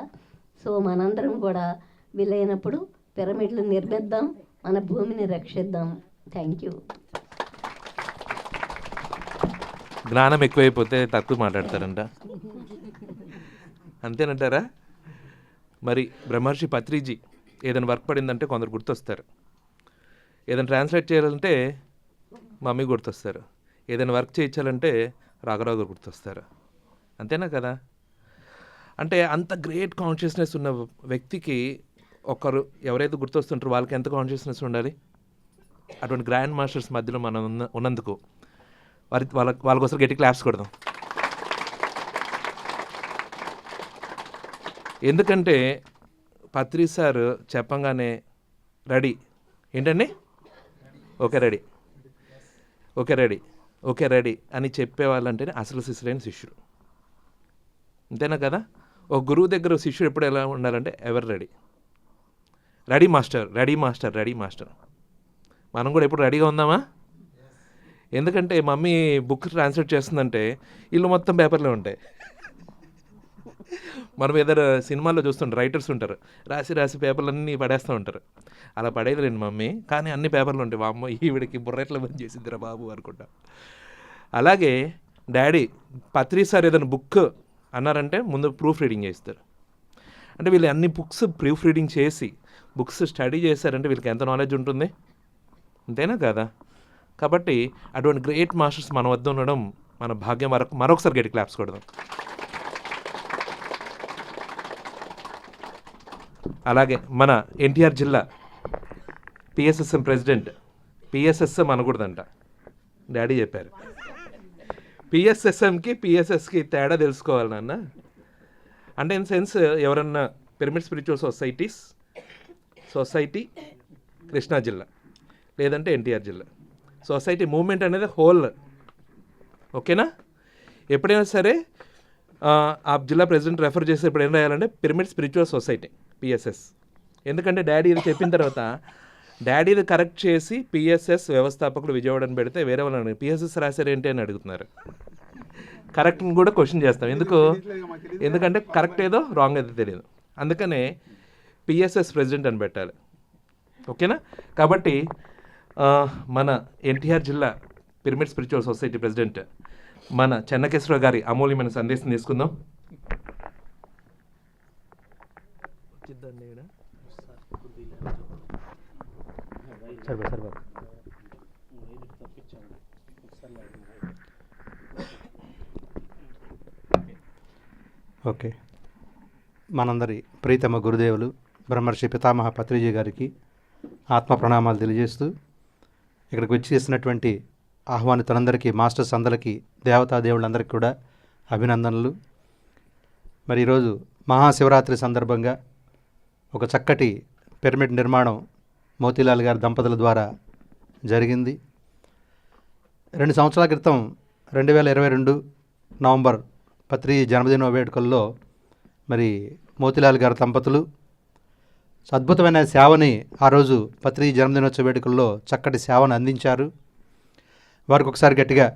[SPEAKER 6] సో మనందరం కూడా వీలైనప్పుడు పిరమిడ్లు నిర్మిద్దాం, మన భూమిని రక్షిద్దాం. Thank you.
[SPEAKER 1] జ్ఞానం ఎక్కువైపోతే తక్కువ మాట్లాడతారంట, అంతేనంటారా? మరి బ్రహ్మర్షి పత్రిజీ ఏదైనా వర్క్ పడిందంటే కొందరు గుర్తొస్తారు. ఏదైనా ట్రాన్స్లేట్ చేయాలంటే మమ్మీ గుర్తొస్తారు. ఏదైనా వర్క్ చేయించాలంటే రాఘరావు గారు గుర్తొస్తారు. అంతేనా కదా? అంటే అంత గ్రేట్ కాన్షియస్నెస్ ఉన్న వ్యక్తికి ఒకరు ఎవరైతే గుర్తొస్తుంటారో వాళ్ళకి ఎంత కాన్షియస్నెస్ ఉండాలి? అటువంటి గ్రాండ్ మాస్టర్స్ మధ్యలో మనం ఉన్నందుకు వాళ్ళకోసం గట్టి క్లాప్స్ కొడదాం. ఎందుకంటే పత్రి సార్ చెప్పంగానే రెడీ ఏంటండి, okay ready, okay ready, okay ready అని చెప్పేవాళ్ళంటేనే అసలు శిష్యులైన శిష్యుడు. అంతేనా కదా? ఒక గురువు దగ్గర శిష్యుడు ఎప్పుడు ఎలా ఉండాలంటే ఎవరు ready. Ready master, ready master, ready master. మనం కూడా ఎప్పుడు రెడీగా ఉందామా? ఎందుకంటే మమ్మీ బుక్ ట్రాన్స్లేట్ చేస్తుందంటే ఇల్లు మొత్తం పేపర్లో ఉంటాయి. మనం ఏదైనా సినిమాల్లో చూస్తుంటారు, రైటర్స్ ఉంటారు, రాసి రాసి పేపర్లన్నీ పడేస్తూ ఉంటారు. అలా పడేదిలేండి మమ్మీ, కానీ అన్ని పేపర్లు ఉంటాయి. మా అమ్మ ఈవిడికి బుర్రెట్ల పని చేసిందిరా బాబు అనుకుంటా. అలాగే డాడీ పత్రి సార్ ఏదైనా బుక్ అన్నారంటే ముందు ప్రూఫ్ రీడింగ్ చేస్తారు. అంటే వీళ్ళు అన్ని బుక్స్ ప్రూఫ్ రీడింగ్ చేసి బుక్స్ స్టడీ చేశారంటే వీళ్ళకి ఎంత నాలెడ్జ్ ఉంటుంది, అంతేనా కదా? కాబట్టి అటువంటి గ్రేట్ మాస్టర్స్ మన వద్ద ఉండడం మన భాగ్యం. మరొకసారి గట్టి క్లాప్స్ కొడదాం. అలాగే మన ఎన్టీఆర్ జిల్లా పిఎస్ఎస్ఎం ప్రెసిడెంట్, పిఎస్ఎస్ఎం అనకూడదంట, డాడీ చెప్పారు. పిఎస్ఎస్ఎంకి పిఎస్ఎస్కి తేడా తెలుసుకోవాలి నాన్న. అంటే ఇన్ సెన్స్ ఎవరన్నా పిరమిడ్ స్పిరిచువల్ సొసైటీ కృష్ణా జిల్లా లేదంటే ఎన్టీఆర్ జిల్లా సొసైటీ మూవ్మెంట్ అనేది హోల్, ఓకేనా? ఎప్పుడైనా సరే ఆ జిల్లా ప్రెసిడెంట్ రెఫర్ చేసి ఇప్పుడు ఏం రాయాలంటే పిరమిడ్ స్పిరిచువల్ సొసైటీ పిఎస్ఎస్. ఎందుకంటే డాడీ ఇది చెప్పిన తర్వాత డాడీ ఇది కరెక్ట్ చేసి పిఎస్ఎస్ వ్యవస్థాపకుడు విజయవాడని పెడితే వేరే వాళ్ళని పిఎస్ఎస్ రాశారు ఏంటి అని అడుగుతున్నారు. కరెక్ట్ని కూడా క్వశ్చన్ చేస్తాం. ఎందుకంటే కరెక్ట్ ఏదో రాంగ్ ఏదో తెలియదు. అందుకనే పిఎస్ఎస్ ప్రెసిడెంట్ అని పెట్టాలి, ఓకేనా? కాబట్టి మన ఎన్టీఆర్ జిల్లా పిరమిడ్ స్పిరిచువల్ సొసైటీ ప్రెసిడెంట్ మన చెన్నకేశ్వర గారి అమూల్యమైన సందేశం తీసుకుందాం.
[SPEAKER 7] ఓకే, మనందరి ప్రీతమ గురుదేవులు బ్రహ్మర్షి పితామహ పత్రిజీ గారికి ఆత్మ ప్రణామాలు తెలియజేస్తూ ఇక్కడికి వచ్చి చేసినటువంటి ఆహ్వానితులందరికీ, మాస్టర్స్ అందరికీ, దేవతాదేవులందరికీ కూడా అభినందనలు. మరి ఈరోజు మహాశివరాత్రి సందర్భంగా ఒక చక్కటి పిరమిడ్ నిర్మాణం మోతీలాల్ గారి దంపతుల ద్వారా జరిగింది. 2 సంవత్సరాల క్రితం 2022 నవంబర్ పత్రి జన్మదిన వేడుకల్లో మరి మోతీలాల్ గారి దంపతులు అద్భుతమైన సేవని ఆ రోజు పత్రి జన్మదినోత్సవ వేడుకల్లో చక్కటి సేవను అందించారు. వారికి ఒకసారి గట్టిగా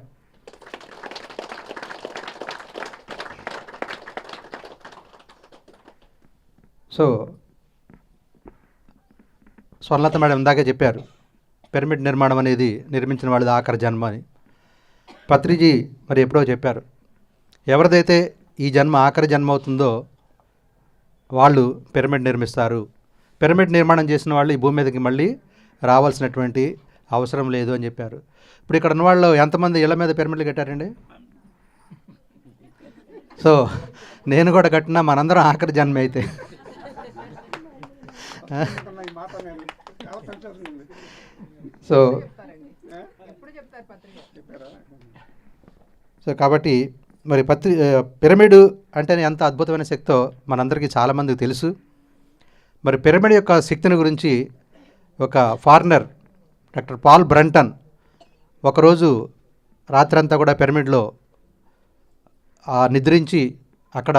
[SPEAKER 7] స్వర్ణలత మేడం ఇందాకే చెప్పారు, పిరమిడ్ నిర్మాణం అనేది నిర్మించిన వాళ్ళది ఆఖరి జన్మ అని. పత్రిజీ మరి ఎప్పుడో చెప్పారు, ఎవరిదైతే ఈ జన్మ ఆఖరి జన్మ అవుతుందో వాళ్ళు పిరమిడ్ నిర్మిస్తారు. పిరమిడ్ నిర్మాణం చేసిన వాళ్ళు ఈ భూమి మీదకి మళ్ళీ రావాల్సినటువంటి అవసరం లేదు అని చెప్పారు. ఇప్పుడు ఇక్కడ ఉన్న వాళ్ళు ఎంతమంది ఇళ్ల మీద పిరమిడ్లు కట్టారండి? సో నేను కూడా కట్టినా మనందరం ఆఖరి జన్మ అయితే. సో కాబట్టి మరి పిరమిడ్ అంటేనే ఎంత అద్భుతమైన శక్తో మనందరికీ చాలామందికి తెలుసు. మరి పిరమిడ్ యొక్క శక్తిని గురించి ఒక ఫారినర్ డాక్టర్ పాల్ బ్రంటన్ ఒకరోజు రాత్రంతా కూడా పిరమిడ్లో నిద్రించి అక్కడ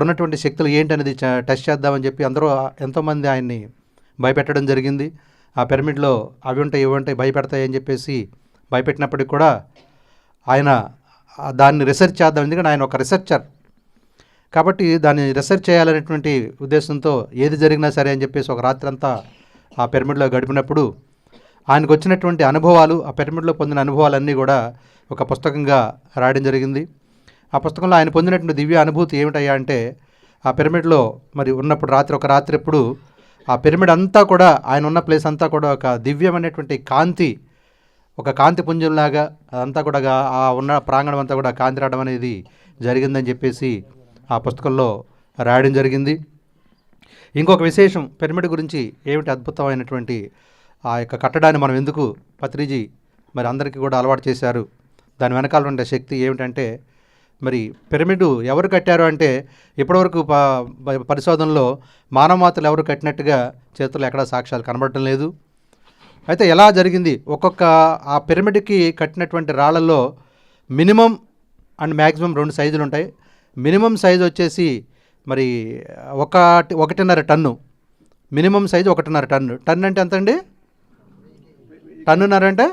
[SPEAKER 7] ఉన్నటువంటి శక్తులు ఏంటనేది టెస్ట్ చేద్దామని చెప్పి అందరూ ఎంతోమంది ఆయన్ని భయపెట్టడం జరిగింది. ఆ పిరమిడ్లో అవి ఉంటాయి ఇవి ఉంటాయి భయపెడతాయని చెప్పేసి భయపెట్టినప్పటికి కూడా ఆయన దాన్ని రీసెర్చ్ చేద్దాం, ఎందుకంటే ఆయన ఒక రీసెర్చర్ కాబట్టి దాన్ని రీసెర్చ్ చేయాలనేటువంటి ఉద్దేశంతో ఏది జరిగినా సరే అని చెప్పేసి ఒక రాత్రంతా ఆ పిరమిడ్లో గడిపినప్పుడు ఆయనకు వచ్చినటువంటి అనుభవాలు, ఆ పిరమిడ్లో పొందిన అనుభవాలన్నీ కూడా ఒక పుస్తకంగా రాయడం జరిగింది. ఆ పుస్తకంలో ఆయన పొందినటువంటి దివ్య అనుభూతి ఏమిటయ్యా అంటే, ఆ పిరమిడ్లో మరి ఉన్నప్పుడు ఒక రాత్రి ఎప్పుడు ఆ పిరమిడ్ అంతా కూడా ఆయన ఉన్న ప్లేస్ అంతా కూడా ఒక దివ్యమైనటువంటి కాంతి, ఒక కాంతి పుంజంలాగా అదంతా కూడా ఆ ఉన్న ప్రాంగణం అంతా కూడా కాంతి రావడం అనేది జరిగిందని చెప్పేసి ఆ పుస్తకంలో రాయడం జరిగింది. ఇంకొక విశేషం పిరమిడ్ గురించి ఏమిటి అద్భుతమైనటువంటి ఆ యొక్క కట్టడాన్ని మనం ఎందుకు పత్రిజీ మరి అందరికీ కూడా అలవాటు చేశారు, దాని వెనకాల ఉండే శక్తి ఏమిటంటే, మరి పిరమిడ్ ఎవరు కట్టారు అంటే ఇప్పటివరకు పరిశోధనలో మానవమాతలు ఎవరు కట్టినట్టుగా చేతులు ఎక్కడా సాక్ష్యాలు కనబడటం లేదు. అయితే ఎలా జరిగింది, ఒక్కొక్క ఆ పిరమిడ్కి కట్టినటువంటి రాళ్లలో మినిమం అండ్ మ్యాక్సిమం 2 సైజులు ఉంటాయి. మినిమం సైజు వచ్చేసి మరి 1.5 ton, minimum size 1.5 ton. Ton అంటే ఎంత అండి? టన్నున్నర అంటే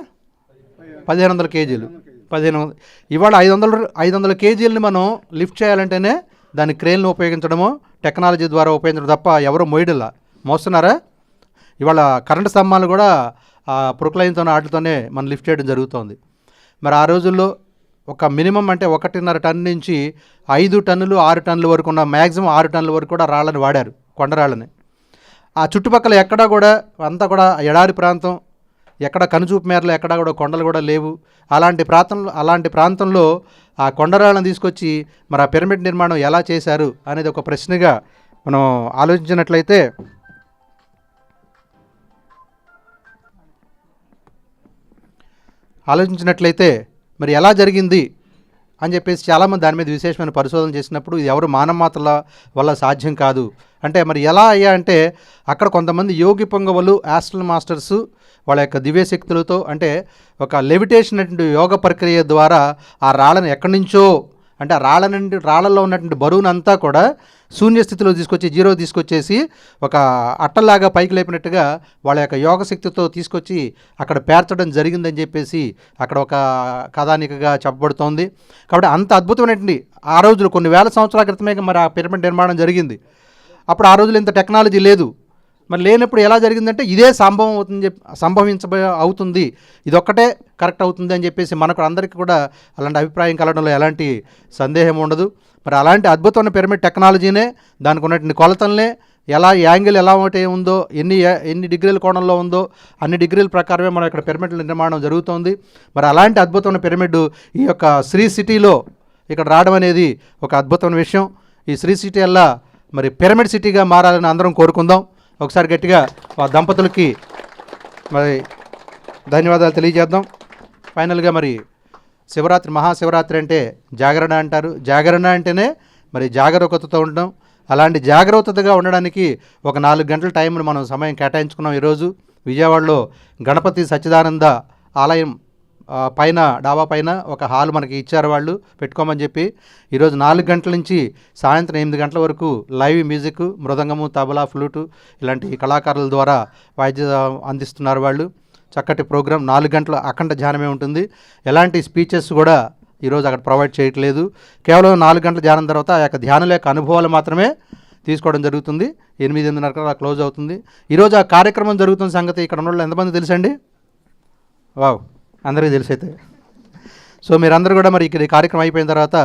[SPEAKER 7] 1500 కేజీలు. 1500. ఇవాళ 500 కేజీలని మనం లిఫ్ట్ చేయాలంటేనే దాని క్రేన్లు ఉపయోగించడమో టెక్నాలజీ ద్వారా ఉపయోగించడం తప్ప ఎవరు మోయడలా. మోస్తున్నారా? ఇవాళ కరెంటు స్తంభాలు కూడా ప్రొక్లైన్తో వాటితోనే మనం లిఫ్ట్ చేయడం జరుగుతుంది. మరి ఆ రోజుల్లో ఒక మినిమం అంటే 1.5 టన్ను నుంచి 5 టన్నులు 6 టన్నుల వరకు ఉన్న మ్యాక్సిమం 6 టన్నుల వరకు కూడా రాళ్ళని వాడారు, కొండరాళ్ళని. ఆ చుట్టుపక్కల ఎక్కడా కూడా అంతా కూడా ఎడారి ప్రాంతం, ఎక్కడ కనుచూపు మేరలో ఎక్కడా కూడా కొండలు కూడా లేవు. అలాంటి ప్రాంతంలో ఆ కొండరాళ్ళని తీసుకొచ్చి మరి ఆ పిరమిడ్ నిర్మాణం ఎలా చేశారు అనేది ఒక ప్రశ్నగా మనం ఆలోచించినట్లయితే మరి ఎలా జరిగింది అని చెప్పేసి చాలామంది దాని మీద విశేషమైన పరిశోధన చేసినప్పుడు ఇది ఎవరు మానవమాతల వల్ల సాధ్యం కాదు అంటే మరి ఎలా అయ్యా అంటే అక్కడ కొంతమంది యోగి పొంగవలు, ఆస్ట్రల్ మాస్టర్సు వాళ్ళ యొక్క దివ్యశక్తులతో అంటే ఒక లెవిటేషన్ అటువంటి యోగ ప్రక్రియ ద్వారా ఆ రాళ్ళను ఎక్కడి నుంచో అంటే రాళ్ళల్లో ఉన్నటువంటి బరువునంతా కూడా శూన్యస్థితిలో తీసుకొచ్చి జీరో తీసుకొచ్చేసి ఒక అట్టలాగా పైకి లేపినట్టుగా వాళ్ళ యొక్క యోగ శక్తితో తీసుకొచ్చి అక్కడ పేర్చడం జరిగిందని చెప్పేసి అక్కడ ఒక కథానికగా చెప్పబడుతోంది. కాబట్టి అంత అద్భుతమైనటువంటి ఆ రోజులు కొన్ని వేల సంవత్సరాల క్రితమే మరి ఆ పిరమిడ్ నిర్మాణం జరిగింది. అప్పుడు ఆ రోజులు ఇంత టెక్నాలజీ లేదు. మరి లేనప్పుడు ఎలా జరిగిందంటే ఇదే అవుతుంది, ఇదొక్కటే కరెక్ట్ అవుతుంది అని చెప్పేసి మనకు అందరికీ కూడా అలాంటి అభిప్రాయం కలగడంలో ఎలాంటి సందేహం ఉండదు. మరి అలాంటి అద్భుతమైన పిరమిడ్ టెక్నాలజీనే, దానికి ఉన్నటువంటి కొలతలనే, యాంగిల్ ఎలా ఉందో, ఎన్ని డిగ్రీల కోణంలో ఉందో అన్ని డిగ్రీల ప్రకారమే మనం ఇక్కడ పిరమిడ్ నిర్మాణం జరుగుతోంది. మరి అలాంటి అద్భుతమైన పిరమిడ్ ఈ యొక్క శ్రీ సిటీలో ఇక్కడ రావడం అనేది ఒక అద్భుతమైన విషయం. ఈ శ్రీ సిటీ అలా మరి పిరమిడ్ సిటీగా మారాలని అందరం కోరుకుందాం. ఒకసారి గట్టిగా ఆ దంపతులకి మరి ధన్యవాదాలు తెలియజేద్దాం. ఫైనల్గా మరి శివరాత్రి, మహాశివరాత్రి అంటే జాగరణ అంటారు. జాగరణ అంటేనే మరి జాగరూకతతో ఉండడం. అలాంటి జాగరూకతగా ఉండడానికి ఒక 4 గంటల టైంను మనం సమయం కేటాయించుకున్నాం. ఈరోజు విజయవాడలో గణపతి సచ్చిదానంద ఆలయం పైన డాబా పైన ఒక హాల్ మనకి ఇచ్చారు, వాళ్ళు పెట్టుకోమని చెప్పి. ఈరోజు 4 గంటల నుంచి సాయంత్రం 8 గంటల వరకు లైవ్ మ్యూజిక్, మృదంగము, తబలా, ఫ్లూటు ఇలాంటి కళాకారుల ద్వారా వాయిద్య అందిస్తున్నారు వాళ్ళు. చక్కటి ప్రోగ్రాం. 4 గంటల అఖండ ధ్యానమే ఉంటుంది. ఎలాంటి స్పీచెస్ కూడా ఈరోజు అక్కడ ప్రొవైడ్ చేయట్లేదు. కేవలం 4 గంటల ధ్యానం తర్వాత ఆ యొక్క ధ్యానుల యొక్క అనుభవాలు మాత్రమే తీసుకోవడం జరుగుతుంది. 8:30 క్లోజ్ అవుతుంది. ఈరోజు ఆ కార్యక్రమం జరుగుతున్న సంగతి ఇక్కడ ఉన్న వాళ్ళు ఎంతమంది తెలుసండి? వావ్, అందరికీ తెలిసైతే. సో మీరందరూ కూడా మరి ఇక్కడ ఈ కార్యక్రమం అయిపోయిన తర్వాత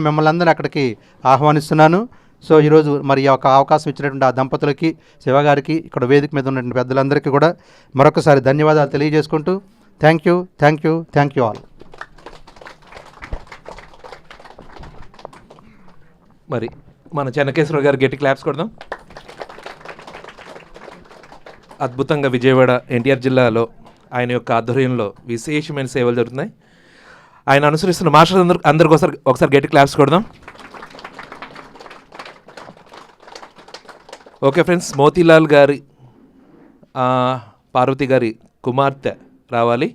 [SPEAKER 7] మిమ్మల్ని అందరినీ అక్కడికి ఆహ్వానిస్తున్నాను. సో ఈరోజు మరి ఒక అవకాశం ఇచ్చినటువంటి ఆ దంపతులకి, శివగారికి, ఇక్కడ వేదిక మీద ఉన్నటువంటి పెద్దలందరికీ కూడా మరొకసారి ధన్యవాదాలు తెలియజేసుకుంటూ థ్యాంక్ యూ ఆల్.
[SPEAKER 1] మరి మన చెన్నకేశ్వర గారు గట్టి క్లాప్స్ కొడదాం. అద్భుతంగా విజయవాడ ఎన్టీఆర్ జిల్లాలో ఆయన యొక్క ఆధ్వర్యంలో విశేషమైన సేవలు జరుగుతున్నాయి. ఆయన అనుసరిస్తున్న మాస్టర్స్ అందరికి ఒకసారి గట్టి క్లాప్స్ కొడదాం. ఓకే ఫ్రెండ్స్, మోతీలాల్ గారి పార్వతి గారి కుమార్తె రావాలి.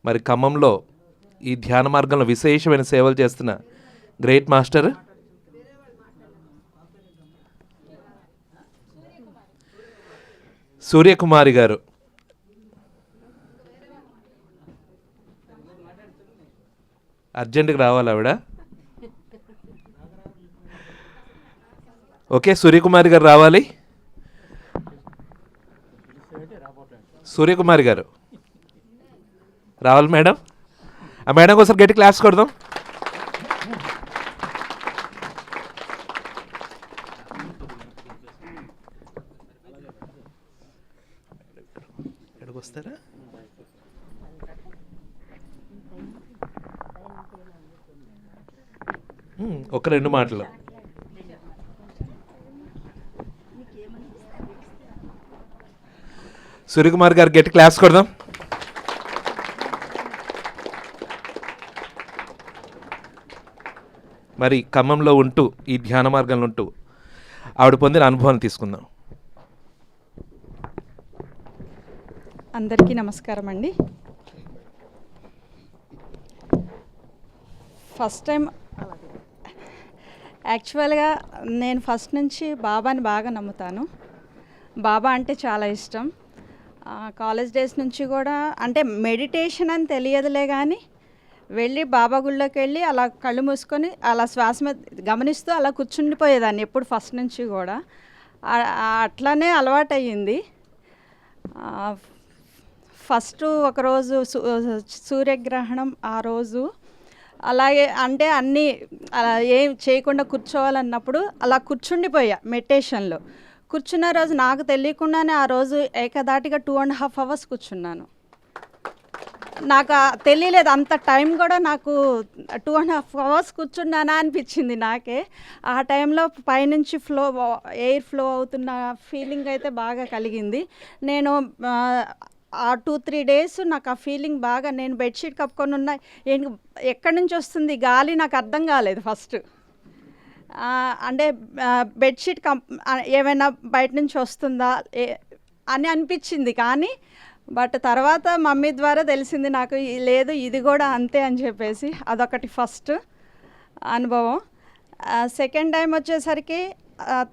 [SPEAKER 1] మరి ఖమ్మంలో ఈ ధ్యాన మార్గంలో విశేషమైన సేవలు చేస్తున్న గ్రేట్ మాస్టర్ సూర్యకుమారి గారు. అర్జెంటుగా రావాలి ఆవిడ. ఓకే, సూర్యకుమారి గారు రావాలి. సూర్యకుమారి గారు రావాలి మేడం. ఆ మేడం కోసం గట్టి క్లాస్ కొడదాం. ఎక్కడికి వస్తారా? ఒక 2 మాటలు. సూర్యకుమార్ గారు గట్టి క్లాస్ కొడదాం. మరి ఖమ్మంలో ఉంటూ ఈ ధ్యాన మార్గంలో ఉంటూ ఆవిడ పొందిన అనుభవాన్ని తీసుకుందాం.
[SPEAKER 8] అందరికీ నమస్కారం అండి. ఫస్ట్ టైం యాక్చువల్గా నేను ఫస్ట్ నుంచి బాబాని బాగా నమ్ముతాను. బాబా అంటే చాలా ఇష్టం. కాలేజ్ డేస్ నుంచి కూడా అంటే మెడిటేషన్ అని తెలియదులే కానీ వెళ్ళి బాబా గుళ్ళోకి వెళ్ళి అలా కళ్ళు మూసుకొని అలా శ్వాస మీద గమనిస్తూ అలా కూర్చుండిపోయేదాన్ని ఎప్పుడు ఫస్ట్ నుంచి కూడా. అట్లానే అలవాటయ్యింది. ఫస్ట్ ఒకరోజు సూర్యగ్రహణం ఆ రోజు అలాగే అంటే అన్నీ అలా ఏం చేయకుండా కూర్చోవాలన్నప్పుడు అలా కూర్చుండిపోయా మెడిటేషన్లో. కూర్చున్న రోజు నాకు తెలియకుండానే ఆ రోజు ఏకదాటిగా 2.5 hours కూర్చున్నాను. నాకు తెలియలేదు, అంత టైం కూడా నాకు 2.5 hours కూర్చున్నానా అనిపించింది నాకే. ఆ టైంలో పైనుంచి ఎయిర్ ఫ్లో అవుతున్న ఫీలింగ్ అయితే బాగా కలిగింది. నేను ఆ 2-3 days నాకు ఆ ఫీలింగ్ బాగా, నేను బెడ్షీట్ కప్పుకొని ఉన్న ఎక్కడి నుంచి వస్తుంది గాలి నాకు అర్థం కాలేదు ఫస్ట్. అంటే బెడ్షీట్ ఏమైనా బయట నుంచి వస్తుందా అని అనిపించింది. కానీ బట్ తర్వాత మమ్మీ ద్వారా తెలిసింది నాకు, లేదు ఇది కూడా అంతే అని చెప్పేసి. అదొకటి ఫస్ట్ అనుభవం. సెకండ్ టైం వచ్చేసరికి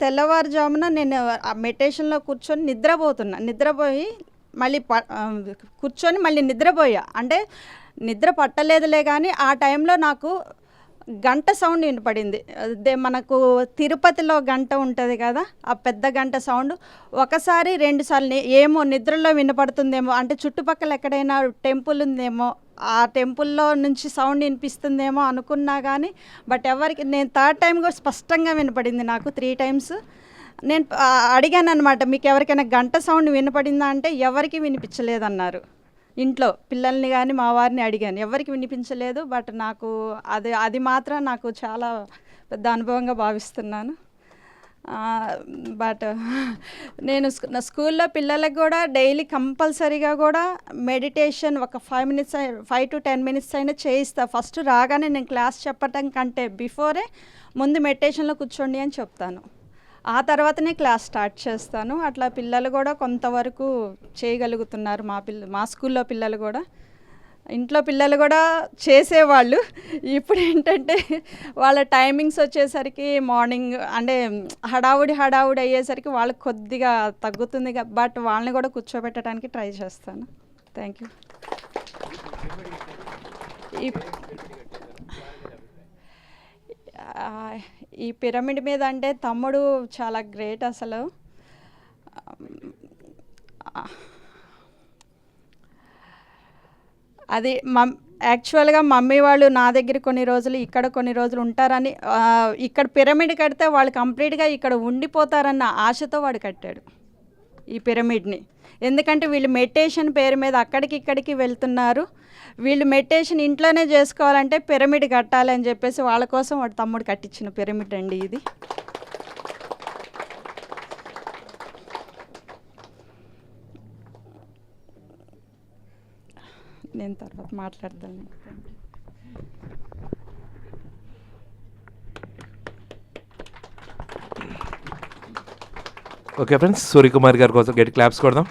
[SPEAKER 8] తెల్లవారుజామున నేను మెడిటేషన్లో కూర్చొని నిద్రపోయి మళ్ళీ కూర్చొని మళ్ళీ నిద్రపోయా. అంటే నిద్ర పట్టలేదులే కానీ ఆ టైంలో నాకు గంట సౌండ్ వినపడింది. అదే మనకు తిరుపతిలో గంట ఉంటుంది కదా, ఆ పెద్ద గంట సౌండ్ ఒకసారి 2 సార్లు ఏమో నిద్రలో వినపడుతుందేమో, అంటే చుట్టుపక్కల ఎక్కడైనా టెంపుల్ ఉందేమో, ఆ టెంపుల్లో నుంచి సౌండ్ వినిపిస్తుందేమో అనుకున్నా కానీ బట్ ఎవరికి, నేను 3rd time కూడా స్పష్టంగా వినపడింది నాకు 3 times. నేను అడిగాను అనమాట, మీకు ఎవరికైనా గంట సౌండ్ వినపడిందా అంటే ఎవరికి వినిపించలేదన్నారు. ఇంట్లో పిల్లల్ని కానీ మా వారిని అడిగాను, ఎవరికి వినిపించలేదు. బట్ నాకు అది మాత్రం నాకు చాలా పెద్ద అనుభవంగా భావిస్తున్నాను. బట్ నేను స్కూల్లో పిల్లలకు కూడా డైలీ కంపల్సరీగా కూడా మెడిటేషన్ ఒక 5 to 10 minutes అయినా చేయిస్తా. ఫస్ట్ రాగానే నేను క్లాస్ చెప్పటం కంటే బిఫోరే ముందు మెడిటేషన్లో కూర్చోండి అని చెప్తాను. ఆ తర్వాతనే క్లాస్ స్టార్ట్ చేస్తాను. అట్లా పిల్లలు కూడా కొంతవరకు చేయగలుగుతున్నారు. మా స్కూల్లో పిల్లలు కూడా, ఇంట్లో పిల్లలు కూడా చేసేవాళ్ళు. ఇప్పుడు ఏంటంటే వాళ్ళ టైమింగ్స్ వచ్చేసరికి మార్నింగ్ అంటే హడావుడి అయ్యేసరికి వాళ్ళకి కొద్దిగా తగ్గుతుంది. బట్ వాళ్ళని కూడా కూర్చోబెట్టడానికి ట్రై చేస్తాను. Thank you. ఈ పిరమిడ్ మీద అంటే తమ్ముడు చాలా గ్రేట్ అసలు. అది యాక్చువల్గా మమ్మీ వాళ్ళు నా దగ్గర కొన్ని రోజులు ఇక్కడ కొన్ని రోజులు ఉంటారని, ఇక్కడ పిరమిడ్ కడితే వాళ్ళు కంప్లీట్గా ఇక్కడ ఉండిపోతారన్న ఆశతో వాడు కట్టాడు ఈ పిరమిడ్ని. ఎందుకంటే వీళ్ళు మెడిటేషన్ పేరు మీద అక్కడికి ఇక్కడికి వెళ్తున్నారు, వీళ్ళు మెడిటేషన్ ఇంట్లోనే చేసుకోవాలంటే పిరమిడ్ కట్టాలి అని చెప్పేసి వాళ్ళ కోసం వాడు తమ్ముడు కట్టించిన పిరమిడ్ అండి ఇది. నేను తర్వాత మాట్లాడతాను.
[SPEAKER 1] ఓకే ఫ్రెండ్స్, సూర్యకుమార్ గారి కోసం గట్టి క్లాప్స్ కొడదాం.